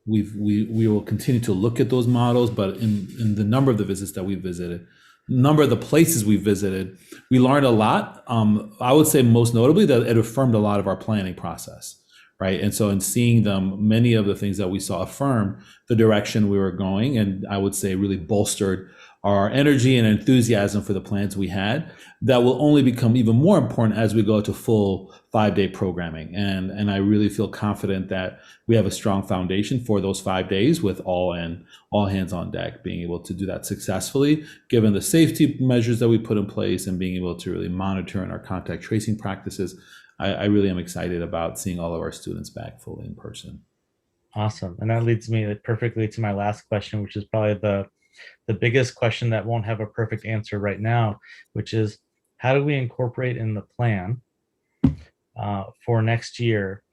we will continue to look at those models, but in the number of the visits that we visited, number of the places we visited, we learned a lot. I would say most notably that it affirmed a lot of our planning process. Right. And so in seeing them, many of the things that we saw affirmed the direction we were going, and I would say really bolstered our energy and enthusiasm for the plans we had, that will only become even more important as we go to full 5-day programming. And I really feel confident that we have a strong foundation for those 5 days with all hands on deck, being able to do that successfully, given the safety measures that we put in place and being able to really monitor in our contact tracing practices. I really am excited about seeing all of our students back fully in person. Awesome. And that leads me perfectly to my last question, which is probably the biggest question that won't have a perfect answer right now, which is, how do we incorporate in the plan for next year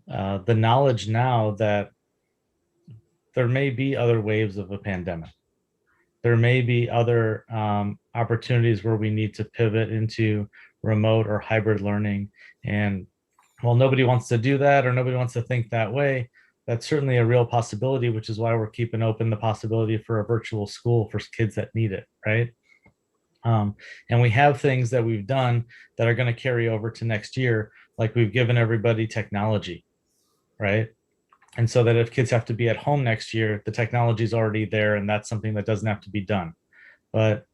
the knowledge now that there may be other waves of a pandemic? There may be other opportunities where we need to pivot into remote or hybrid learning. And while nobody wants to do that or nobody wants to think that way, that's certainly a real possibility, which is why we're keeping open the possibility for a virtual school for kids that need it, right? And we have things that we've done that are going to carry over to next year, like we've given everybody technology, right? And so that if kids have to be at home next year, the technology is already there, and that's something that doesn't have to be done. But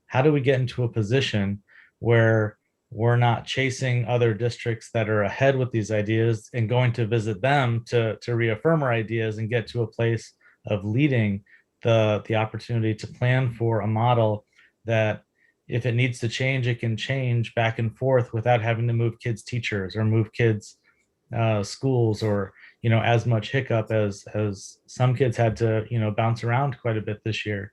how do we get into a position where we're not chasing other districts that are ahead with these ideas and going to visit them to reaffirm our ideas and get to a place of leading the opportunity to plan for a model that, if it needs to change, it can change back and forth without having to move kids' teachers or move kids' schools, or as much hiccup as some kids had to bounce around quite a bit this year.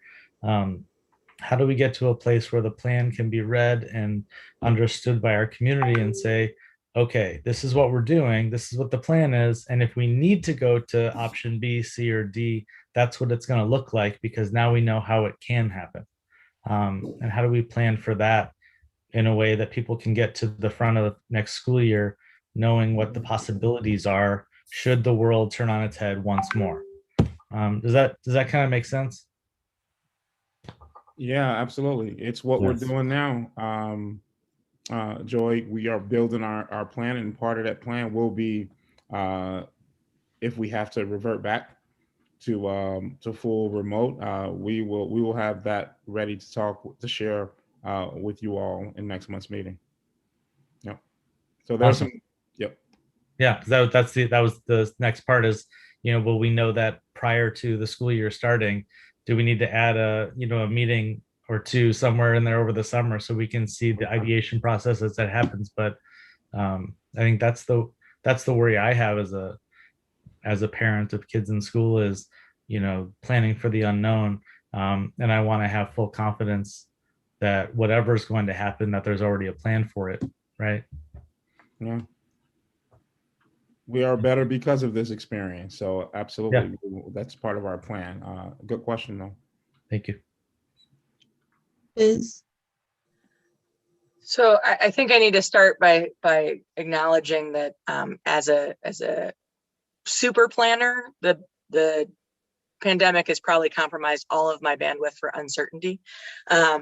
How do we get to a place where the plan can be read and understood by our community and say, okay, this is what we're doing, this is what the plan is, and if we need to go to option B, C, or D, that's what it's going to look like, because now we know how it can happen. And how do we plan for that in a way that people can get to the front of next school year knowing what the possibilities are should the world turn on its head once more? Does that kind of make sense? Yeah, absolutely. It's what we're doing now. Joy, we are building our plan, and part of that plan will be if we have to revert back to full remote, we will have that ready to share with you all in next month's meeting. Yep. So there's Awesome. some. Yep. Yeah, that was the next part is, will we know that prior to the school year starting? Do we need to add a meeting or two somewhere in there over the summer so we can see the ideation process as that happens? But I think that's the worry I have as a parent of kids in school is, planning for the unknown. And I want to have full confidence that whatever's going to happen, that there's already a plan for it, right? Yeah. We are better because of this experience. So absolutely, that's part of our plan. Good question though. Thank you. So I think I need to start by acknowledging that as a super planner, the pandemic has probably compromised all of my bandwidth for uncertainty.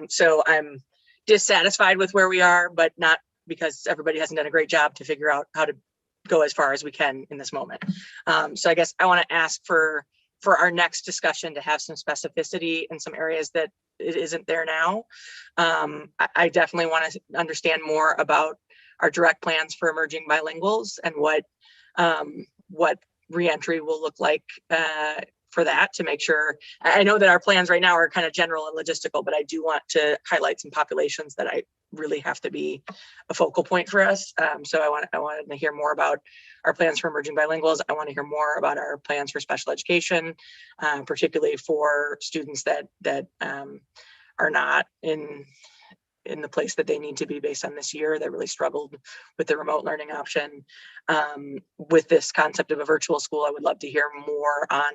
So I'm dissatisfied with where we are, but not because everybody hasn't done a great job to figure out how to go as far as we can in this moment. So I guess I want to ask for our next discussion to have some specificity in some areas that it isn't there now. I definitely want to understand more about our direct plans for emerging bilinguals and what reentry will look like for that, to make sure. I know that our plans right now are kind of general and logistical, but I do want to highlight some populations that I really have to be a focal point for us. So I wanted to hear more about our plans for emerging bilinguals. I want to hear more about our plans for special education, particularly for students that are not in the place that they need to be based on this year, that really struggled with the remote learning option. With this concept of a virtual school, I would love to hear more on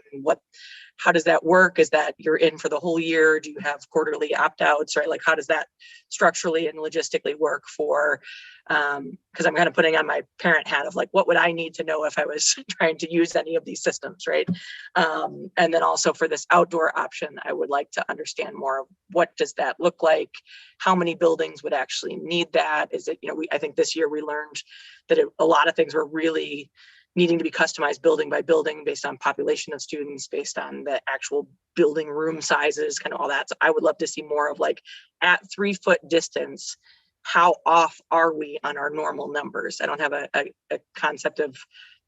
how does that work? Is that you're in for the whole year? Do you have quarterly opt-outs, right? Like, how does that structurally and logistically work for, because I'm kind of putting on my parent hat of like, what would I need to know if I was trying to use any of these systems, right? And then also for this outdoor option, I would like to understand more of what does that look like? How many buildings would actually need that? Is it, I think this year we learned that a lot of things were really needing to be customized building by building based on population of students, based on the actual building room sizes, kind of all that. So I would love to see more of like, at 3-foot distance, how off are we on our normal numbers? I don't have a concept of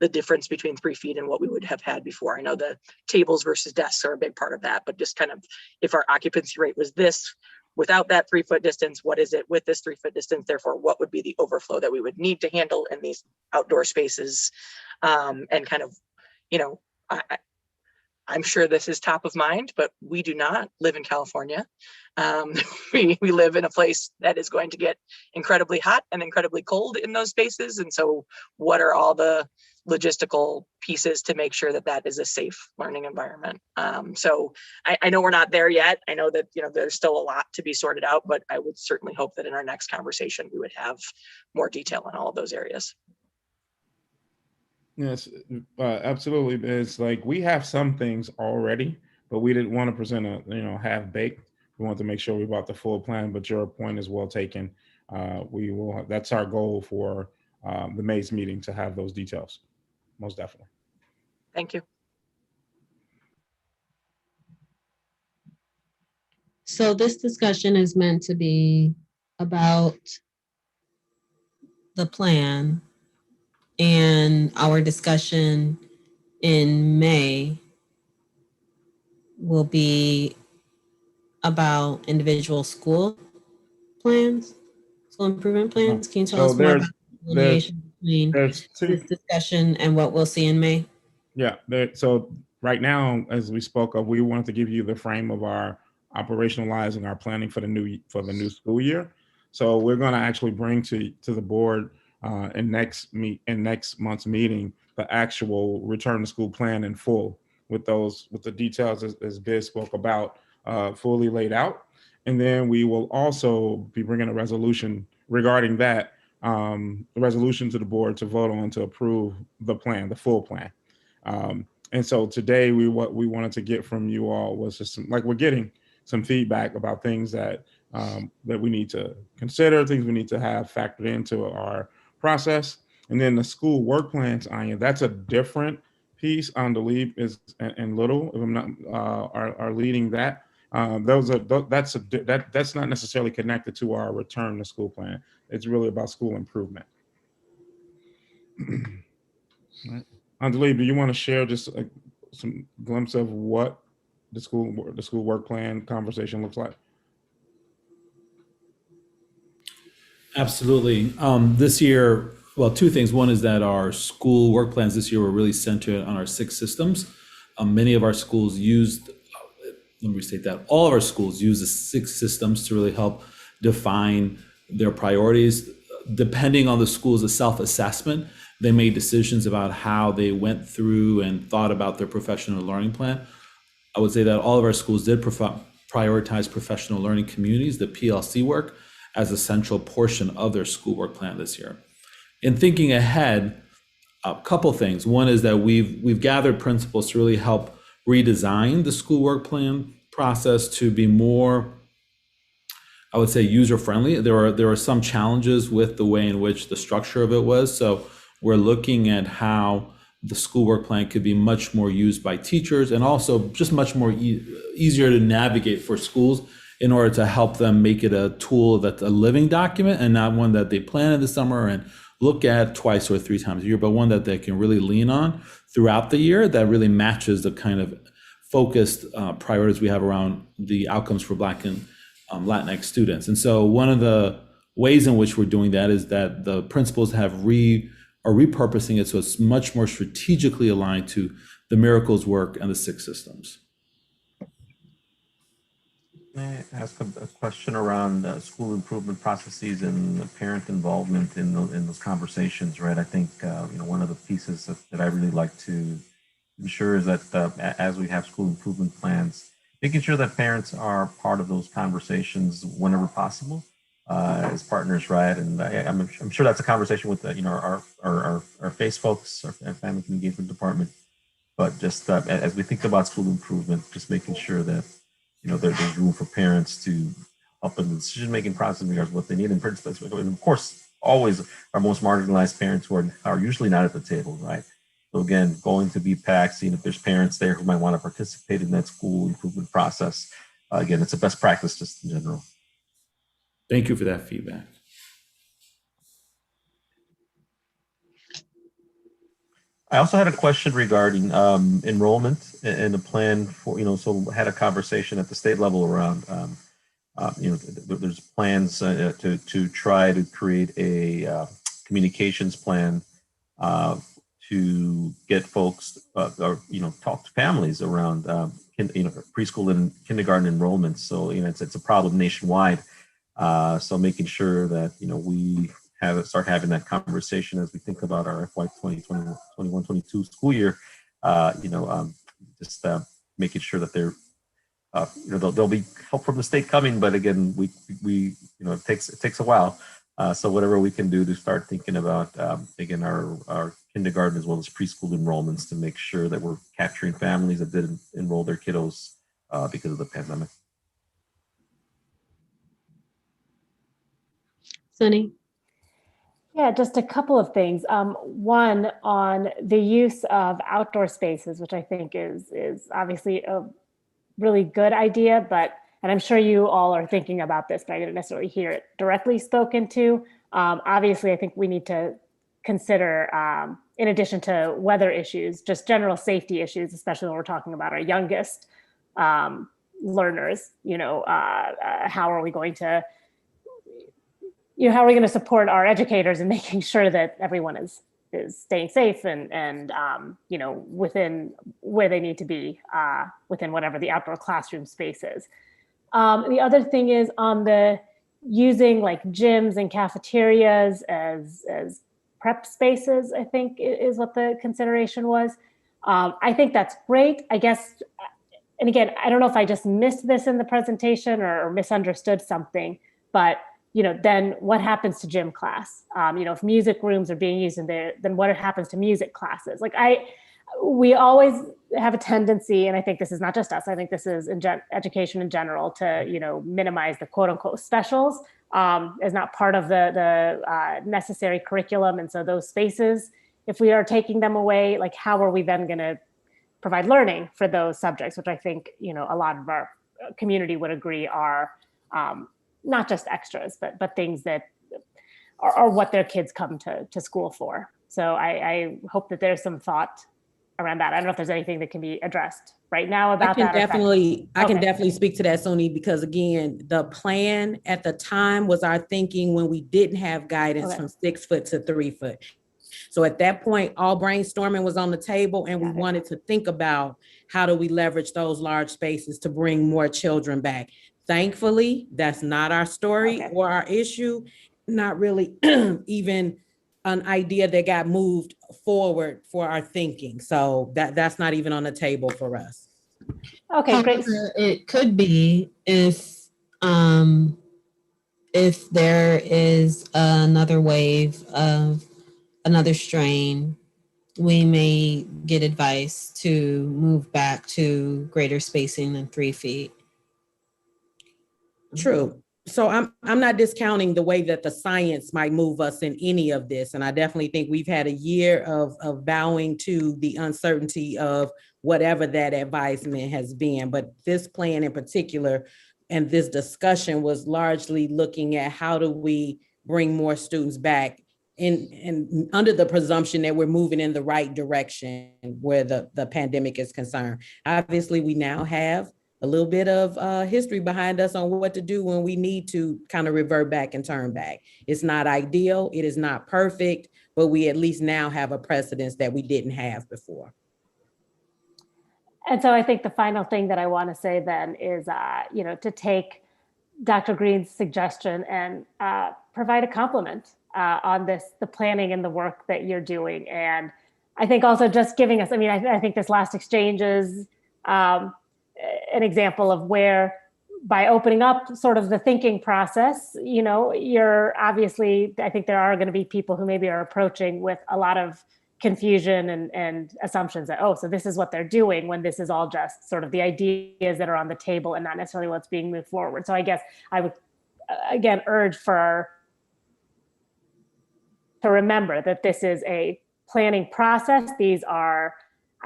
the difference between 3 feet and what we would have had before. I know the tables versus desks are a big part of that, but just kind of, if our occupancy rate was this, without that 3-foot distance, what is it with this 3-foot distance? Therefore, what would be the overflow that we would need to handle in these outdoor spaces? And kind of, I'm sure this is top of mind, but we do not live in California. We live in a place that is going to get incredibly hot and incredibly cold in those spaces. And so what are all the logistical pieces to make sure that that is a safe learning environment? So I know we're not there yet. I know that, there's still a lot to be sorted out, but I would certainly hope that in our next conversation, we would have more detail on all of those areas. Yes, absolutely. It's like we have some things already, but we didn't want to present a half baked. We want to make sure we brought the full plan. But your point is well taken. We will. That's our goal for the May's meeting, to have those details. Most definitely. Thank you. So this discussion is meant to be about the plan, and our discussion in May will be about individial school plans, school improvement plans. Can you tell us more about the delineation between this discussion and what we'll see in May? Yeah. So right now, as we spoke of, we wanted to give you the frame of our operationalizing our planning for the new school year. So we're going to actually bring to the board in next month's meeting the actual return to school plan in full, with the details as Biz spoke about, fully laid out. And then we will also be bringing a resolution regarding that, the resolution to the board to vote on to approve the plan, the full plan. And so today what we wanted to get from you all was just we're getting some feedback about things that we need to consider, things we need to have factored into our process. And then the school work plans, Anya, that's a different piece. On the lead is and Little, if I'm not, are leading that. That's not necessarily connected to our return to school plan. It's really about school improvement. Right. Andali, do you want to share just some glimpse of what the school work plan conversation looks like? Absolutely. This year, Well, two things. One is that our school work plans this year were really centered on our 6 systems. Many of our schools used, let me restate that, all of our schools use the 6 systems to really help define their priorities. Depending on the school's self-assessment, they made decisions about how they went through and thought about their professional learning plan. I would say that all of our schools did prioritize professional learning communities, the PLC work, as a central portion of their schoolwork plan this year. In thinking ahead, a couple things. One is that we've gathered principles to really help redesign the schoolwork plan process to be more, I would say, user-friendly. There are some challenges with the way in which the structure of it was. So we're looking at how the schoolwork plan could be much more used by teachers and also just much more easier to navigate for schools in order to help them make it a tool that's a living document and not one that they plan in the summer and look at twice or 3 times a year, but one that they can really lean on throughout the year that really matches the kind of focused priorities we have around the outcomes for Black and Latinx students. And so one of the ways in which we're doing that is that the principals are repurposing it so it's much more strategically aligned to the Miracles work and the 6 systems. May I ask a question around school improvement processes and parent involvement in those conversations, right? I think one of the pieces that I really like to ensure is that as we have school improvement plans, making sure that parents are part of those conversations whenever possible as partners, right? And I'm sure that's a conversation with our FACE folks, our family engagement department. But just as we think about school improvement, just making sure that there's room for parents to help in the decision-making process in regards to what they need. And of course, always our most marginalized parents who are usually not at the table, right? So again, going to BPAC, seeing if there's parents there who might want to participate in that school improvement process. Again, it's a best practice just in general. Thank you for that feedback. I also had a question regarding enrollment and the plan for, so had a conversation at the state level around, there's plans to try to create a communications plan to get folks, talk to families around, preschool and kindergarten enrollment. So, it's a problem nationwide. So making sure that, we start having that conversation as we think about our FY 2021-22 school year, just making sure that they're, there'll be help from the state coming, but again, we it takes a while. So whatever we can do to start thinking about, again, our kindergarten as well as preschool enrollments to make sure that we're capturing families that didn't enroll their kiddos because of the pandemic. Sunny? Yeah, just a couple of things. One, on the use of outdoor spaces, which I think is obviously a really good idea, and I'm sure you all are thinking about this, but I didn't necessarily hear it directly spoken to. Obviously, I think we need to consider, in addition to weather issues, just general safety issues, especially when we're talking about our youngest learners. How are we going to support our educators in making sure that everyone is staying safe and within where they need to be, within whatever the outdoor classroom space is. The other thing is on the using like gyms and cafeterias as prep spaces, I think is what the consideration was. I think that's great, I guess. And again, I don't know if I just missed this in the presentation or misunderstood something, but then what happens to gym class? If music rooms are being used in there, then what happens to music classes? We always have a tendency, and I think this is not just us, I think this is in education in general, to minimize the quote unquote specials as not part of the necessary curriculum. And so those spaces, if we are taking them away, how are we then going to provide learning for those subjects, which I think a lot of our community would agree are not just extras, but things that are what their kids come to school for. So I hope that there's some thought around that. I don't know if there's anything that can be addressed right now I about can that. or if that- I can Okay. definitely speak to that, Sony, because again, the plan at the time was our thinking when we didn't have guidance Okay. from 6 foot to 3 foot. So at that point, all brainstorming was on the table, and we wanted to think about how do we leverage those large spaces to bring more children back. Thankfully, that's not our story or our issue, not really even an idea that got moved forward for our thinking. So that's not even on the table for us. Okay, great. However, it could be if there is another wave of another strain, we may get advice to move back to greater spacing than 3 feet. True. So I'm not discounting the way that the science might move us in any of this. And I definitely think we've had a year of bowing to the uncertainty of whatever that advisement has been. But this plan in particular and this discussion was largely looking at how do we bring more students back and under the presumption that we're moving in the right direction where the pandemic is concerned. Obviously, we now have a little bit of history behind us on what to do when we need to kind of revert back and turn back. It's not ideal, it is not perfect, but we at least now have a precedence that we didn't have before. And so I think the final thing that I want to say then is, to take Dr. Green's suggestion and provide a compliment on the planning and the work that you're doing. And I think also just giving us, I think this last exchange is an example of where by opening up sort of the thinking process, you're obviously, I think there are going to be people who maybe are approaching with a lot of confusion and assumptions that, so this is what they're doing, when this is all just sort of the ideas that are on the table and not necessarily what's being moved forward. So I guess I would again urge to remember that this is a planning process. These are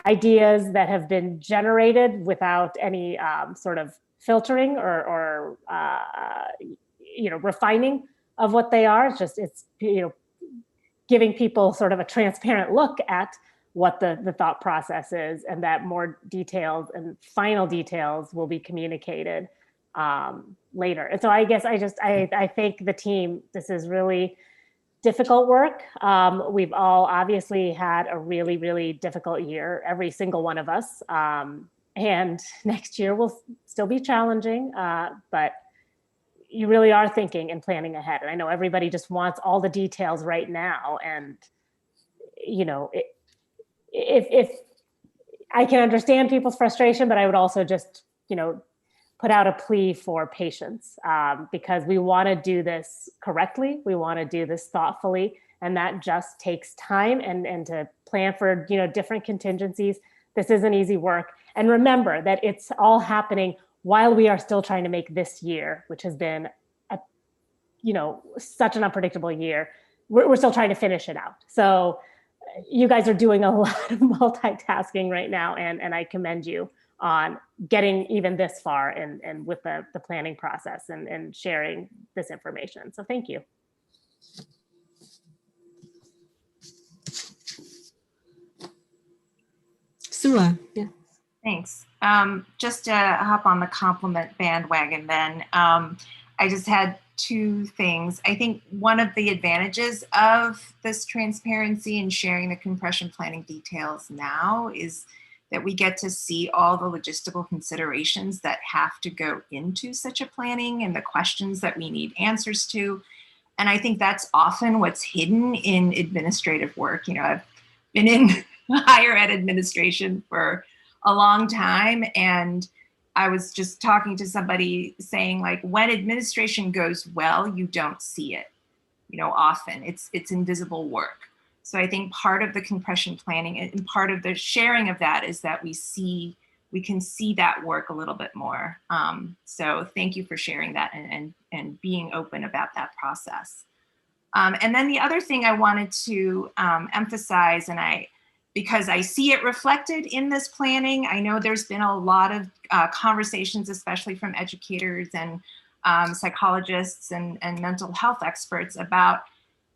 ideas that have been generated without any sort of filtering or refining of what they are. It's giving people sort of a transparent look at what the thought process is, and that more details and final details will be communicated later. And so I guess I thank the team. This is really difficult work. We've all obviously had a really, really difficult year, every single one of us. And next year will still be challenging, but you really are thinking and planning ahead. And I know everybody just wants all the details right now. And, if I can understand people's frustration, but I would also just, put out a plea for patience, because we want to do this correctly. We want to do this thoughtfully, and that just takes time and to plan for, different contingencies. This isn't easy work. And remember that it's all happening while we are still trying to make this year, which has been such an unpredictable year. We're still trying to finish it out. So you guys are doing a lot of multitasking right now, and I commend you on getting even this far and with the planning process and sharing this information. So thank you. Sua, yeah. Thanks. Just to hop on the compliment bandwagon then, I just had two things. I think one of the advantages of this transparency and sharing the compression planning details now is that we get to see all the logistical considerations that have to go into such a planning and the questions that we need answers to. And I think that's often what's hidden in administrative work. I've been in higher ed administration for a long time, and I was just talking to somebody saying, like, when administration goes well, you don't see it. Often it's invisible work. So I think part of the compression planning and part of the sharing of that is that we can see that work a little bit more. So thank you for sharing that and being open about that process. And then the other thing I wanted to emphasize, because I see it reflected in this planning, I know there's been a lot of conversations, especially from educators and psychologists and mental health experts, about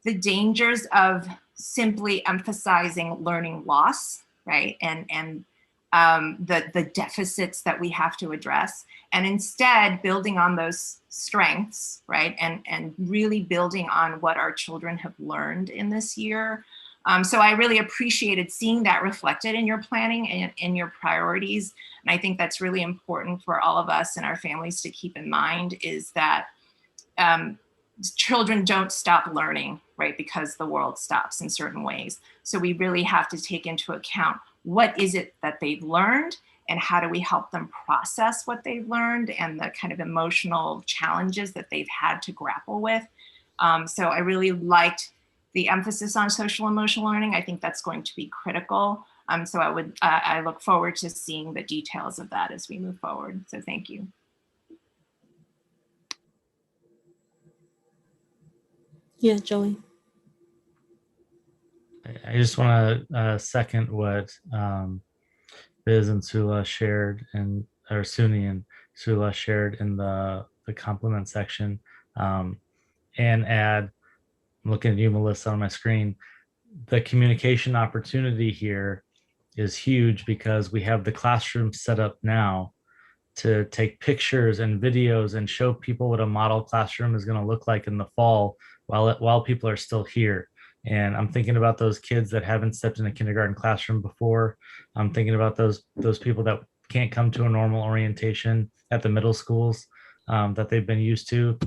the dangers of simply emphasizing learning loss right? And the deficits that we have to address, and instead building on those strengths, right? And really building on what our children have learned in this year. So I really appreciated seeing that reflected in your planning and in your priorities. And I think that's really important for all of us and our families to keep in mind, is that children don't stop learning, right? Because the world stops in certain ways. So we really have to take into account, what is it that they've learned, and how do we help them process what they've learned and the kind of emotional challenges that they've had to grapple with. So I really liked the emphasis on social emotional learning. I think that's going to be critical. So I look forward to seeing the details of that as we move forward. So thank you. Yeah, Joey. I just want to second what Biz and Sula shared, or Suni and Sula shared in the compliment section, and add, I'm looking at you, Melissa, on my screen, the communication opportunity here is huge, because we have the classroom set up now to take pictures and videos and show people what a model classroom is going to look like in the fall while people are still here. And I'm thinking about those kids that haven't stepped in a kindergarten classroom before. I'm thinking about those people that can't come to a normal orientation at the middle schools that they've been used to.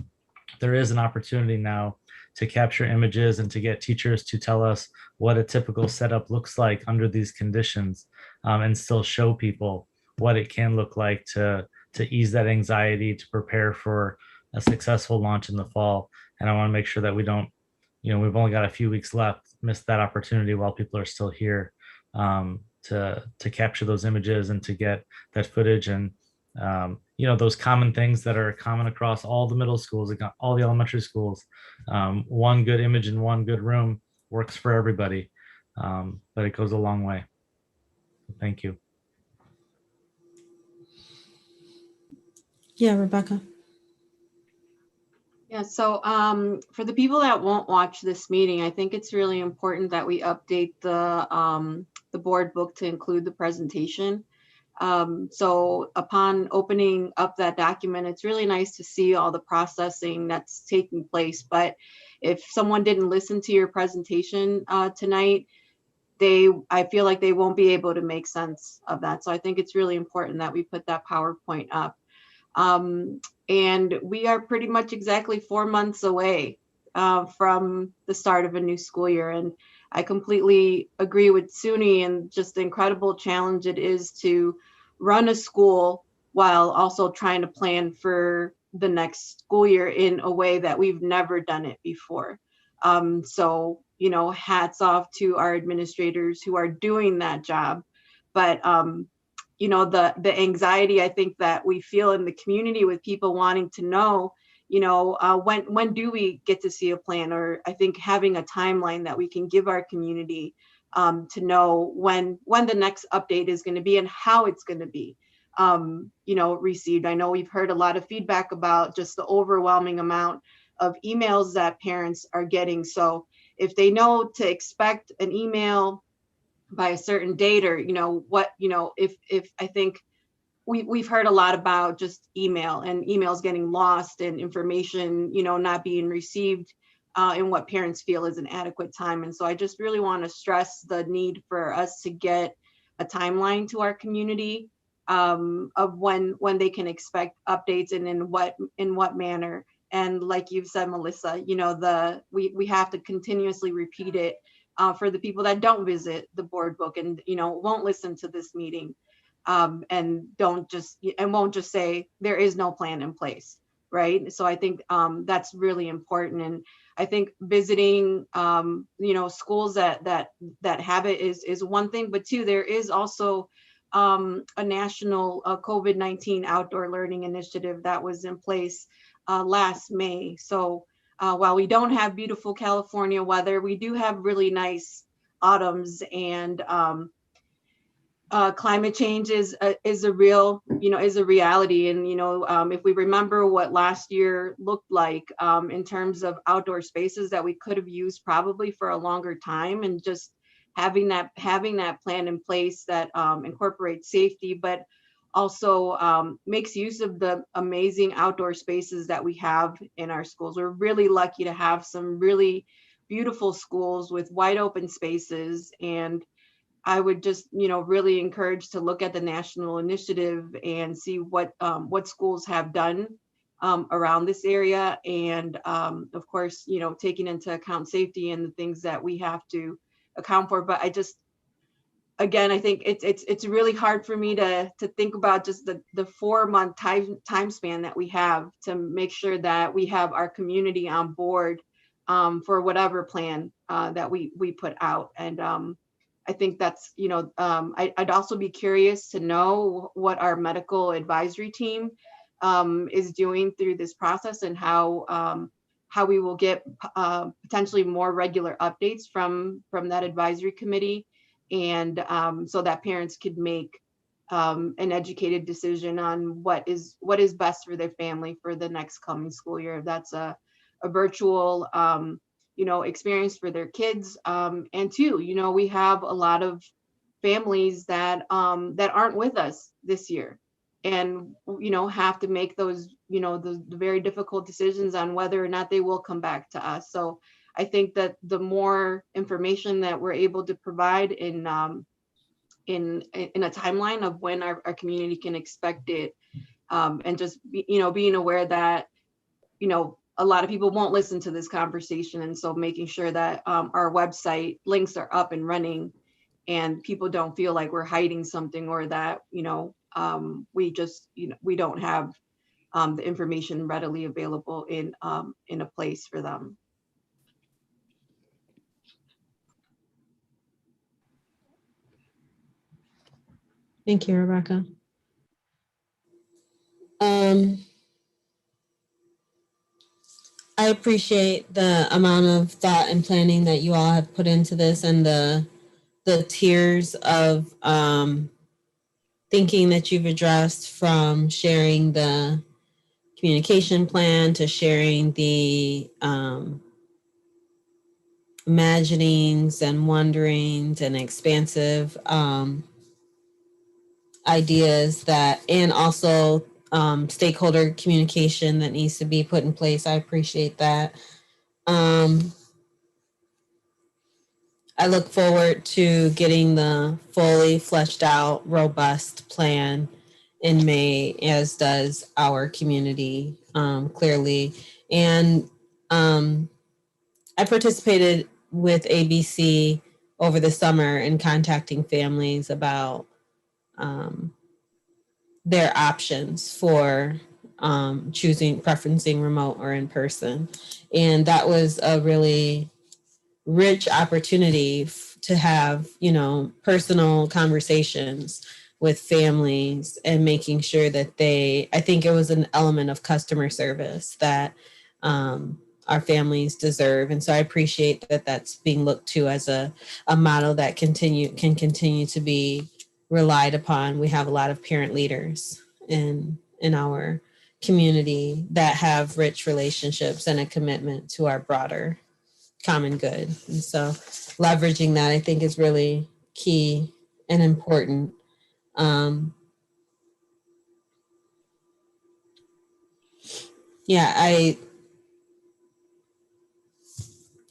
There is an opportunity now to capture images and to get teachers to tell us what a typical setup looks like under these conditions, and still show people what it can look like to ease that anxiety, to prepare for a successful launch in the fall. And I want to make sure that we don't, we've only got a few weeks left, miss that opportunity while people are still here, to capture those images and to get that footage, and those common things that are common across all the middle schools, all the elementary schools. One good image in one good room works for everybody, but it goes a long way. Thank you. Yeah, Rebecca. Yeah, so for the people that won't watch this meeting, I think it's really important that we update the board book to include the presentation. So upon opening up that document, it's really nice to see all the processing that's taking place. But if someone didn't listen to your presentation tonight, I feel like they won't be able to make sense of that. So I think it's really important that we put that PowerPoint up. And we are pretty much exactly 4 months away from the start of a new school year. And I completely agree with Suni and just the incredible challenge it is to run a school while also trying to plan for the next school year in a way that we've never done it before. So, hats off to our administrators who are doing that job. But the anxiety I think that we feel in the community with people wanting to know, when do we get to see a plan? Or I think having a timeline that we can give our community to know when the next update is going to be and how it's going to be received. I know we've heard a lot of feedback about just the overwhelming amount of emails that parents are getting. So if they know to expect an email by a certain date, or if I think we've heard a lot about just email and emails getting lost and information not being received in what parents feel is an adequate time. And so I just really want to stress the need for us to get a timeline to our community of when they can expect updates and in what manner. And like you've said, Melissa, we have to continuously repeat it for the people that don't visit the board book and won't listen to this meeting, and won't just say there is no plan in place, right? So I think that's really important. And I think visiting schools that have it is one thing, but two, there is also a national COVID-19 outdoor learning initiative that was in place last May. So while we don't have beautiful California weather, we do have really nice autumns, and climate change is a reality. And if we remember what last year looked like in terms of outdoor spaces that we could have used probably for a longer time, and just having that plan in place that incorporates safety, but also makes use of the amazing outdoor spaces that we have in our schools. We're really lucky to have some really beautiful schools with wide open spaces, and I would just, really encourage to look at the national initiative and see what schools have done around this area, and of course, taking into account safety and the things that we have to account for. But again, I think it's really hard for me to think about just the 4-month time span that we have to make sure that we have our community on board for whatever plan that we put out. And I think that's, I'd also be curious to know what our medical advisory team is doing through this process, and how we will get potentially more regular updates from that advisory committee, and so that parents could make an educated decision on what is best for their family for the next coming school year. That's a virtual experience for their kids. And two, we have a lot of families that aren't with us this year, and have to make those the very difficult decisions on whether or not they will come back to us. So I think that the more information that we're able to provide in a timeline of when our community can expect it, and just being aware that a lot of people won't listen to this conversation, and so making sure that our website links are up and running, and people don't feel like we're hiding something, or that we just we don't have the information readily available in a place for them. Thank you, Rebecca. I appreciate the amount of thought and planning that you all have put into this, and the tiers of thinking that you've addressed, from sharing the communication plan to sharing the imaginings and wonderings and expansive ideas that, and also stakeholder communication that needs to be put in place. I appreciate that. I look forward to getting the fully fleshed out, robust plan in May, as does our community, clearly. And I participated with ABC over the summer in contacting families about their options for preferencing remote or in person. And that was a really rich opportunity to have, personal conversations with families, and making sure that I think it was an element of customer service that our families deserve. And so I appreciate that that's being looked to as a model that can continue to be relied upon. We have a lot of parent leaders in our community that have rich relationships and a commitment to our broader common good. And so leveraging that, I think, is really key and important. I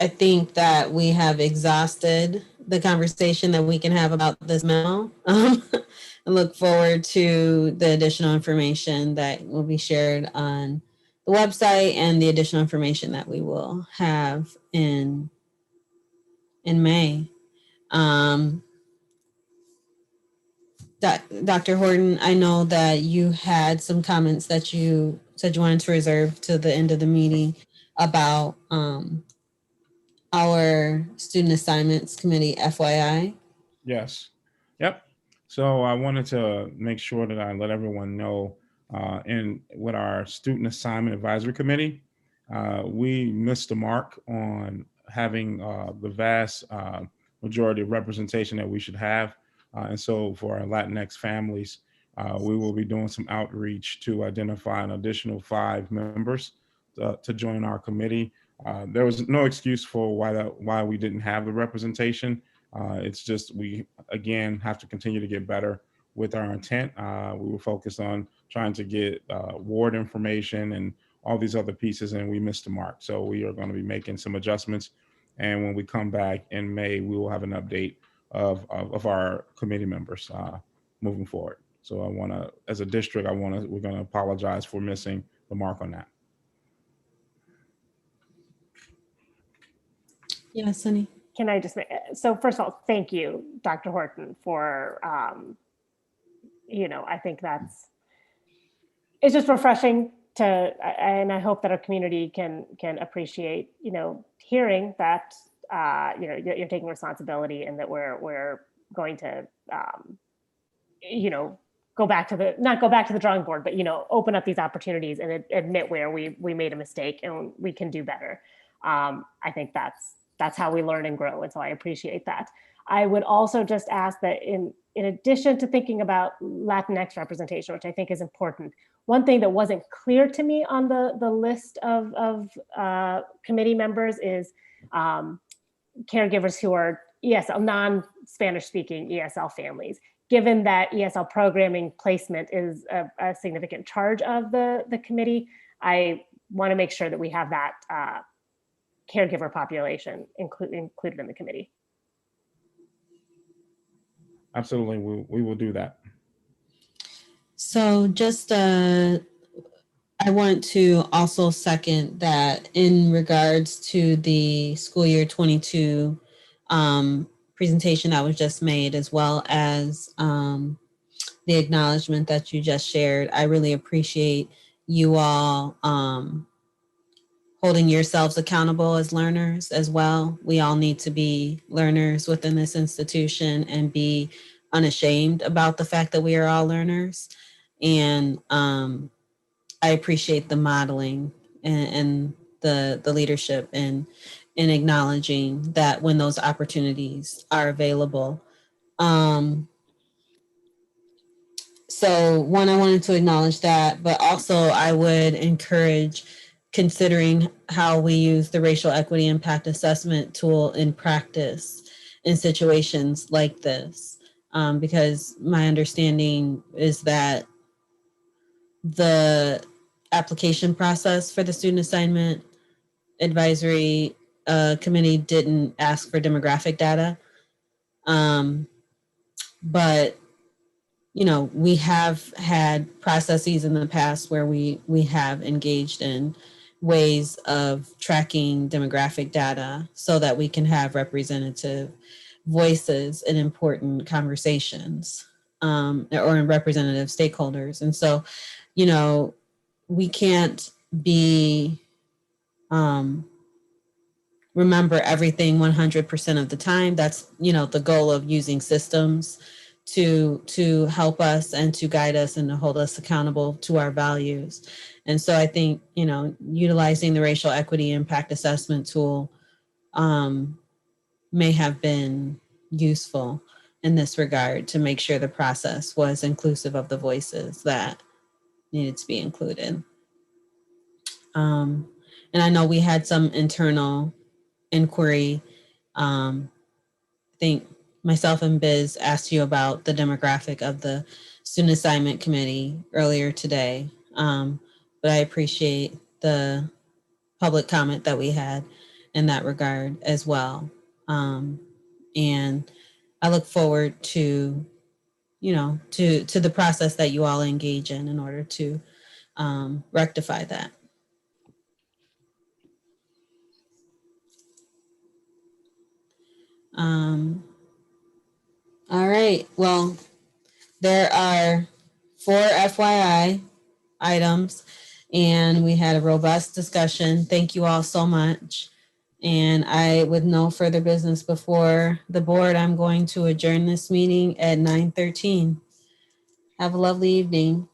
think that we have exhausted the conversation that we can have about this memo. I look forward to the additional information that will be shared on the website, and the additional information that we will have in May. Dr. Horton, I know that you had some comments that you said you wanted to reserve to the end of the meeting about our student assignments committee, FYI. Yes. Yep. So I wanted to make sure that I let everyone know, with our student assignment advisory committee, we missed the mark on having the vast majority of representation that we should have. And so for our Latinx families, we will be doing some outreach to identify an additional 5 members to join our committee. There was no excuse for why we didn't have the representation. It's just, we, again, have to continue to get better with our intent. We were focused on trying to get ward information and all these other pieces, and we missed the mark. So we are going to be making some adjustments. And when we come back in May, we will have an update of our committee members moving forward. So I want to, as a district, we're going to apologize for missing the mark on that. Yeah, Sunny. Can I just, so first of all, thank you, Dr. Horton, for, I think it's just refreshing to, and I hope that our community can appreciate, hearing that, you're taking responsibility and that we're going to, not go back to the drawing board, but, open up these opportunities and admit where we made a mistake and we can do better. I think that's how we learn and grow. And so I appreciate that. I would also just ask that in addition to thinking about Latinx representation, which I think is important, one thing that wasn't clear to me on the list of committee members is caregivers who are ESL, non-Spanish speaking ESL families. Given that ESL programming placement is a significant charge of the committee, I want to make sure that we have that caregiver population included in the committee. Absolutely, we will do that. So just, I want to also second that in regards to the school year 22 presentation that was just made, as well as the acknowledgement that you just shared. I really appreciate you all holding yourselves accountable as learners as well. We all need to be learners within this institution and be unashamed about the fact that we are all learners. And I appreciate the modeling and the leadership in acknowledging that when those opportunities are available. So one, I wanted to acknowledge that, but also I would encourage considering how we use the racial equity impact assessment tool in practice in situations like this. Because my understanding is that the application process for the student assignment advisory committee didn't ask for demographic data. But we have had processes in the past where we have engaged in ways of tracking demographic data so that we can have representative voices in important conversations or in representative stakeholders. And so, we can't be remember everything 100% of the time. That's, the goal of using systems to help us and to guide us and to hold us accountable to our values. And so I think, utilizing the racial equity impact assessment tool may have been useful in this regard to make sure the process was inclusive of the voices that needed to be included. And I know we had some internal inquiry. I think myself and Biz asked you about the demographic of the student assignment committee earlier today. But I appreciate the public comment that we had in that regard as well. And I look forward to, to the process that you all engage in order to rectify that. All right, well, there are 4 FYI items and we had a robust discussion. Thank you all so much. And with no further business before the board, I'm going to adjourn this meeting at 9:13. Have a lovely evening.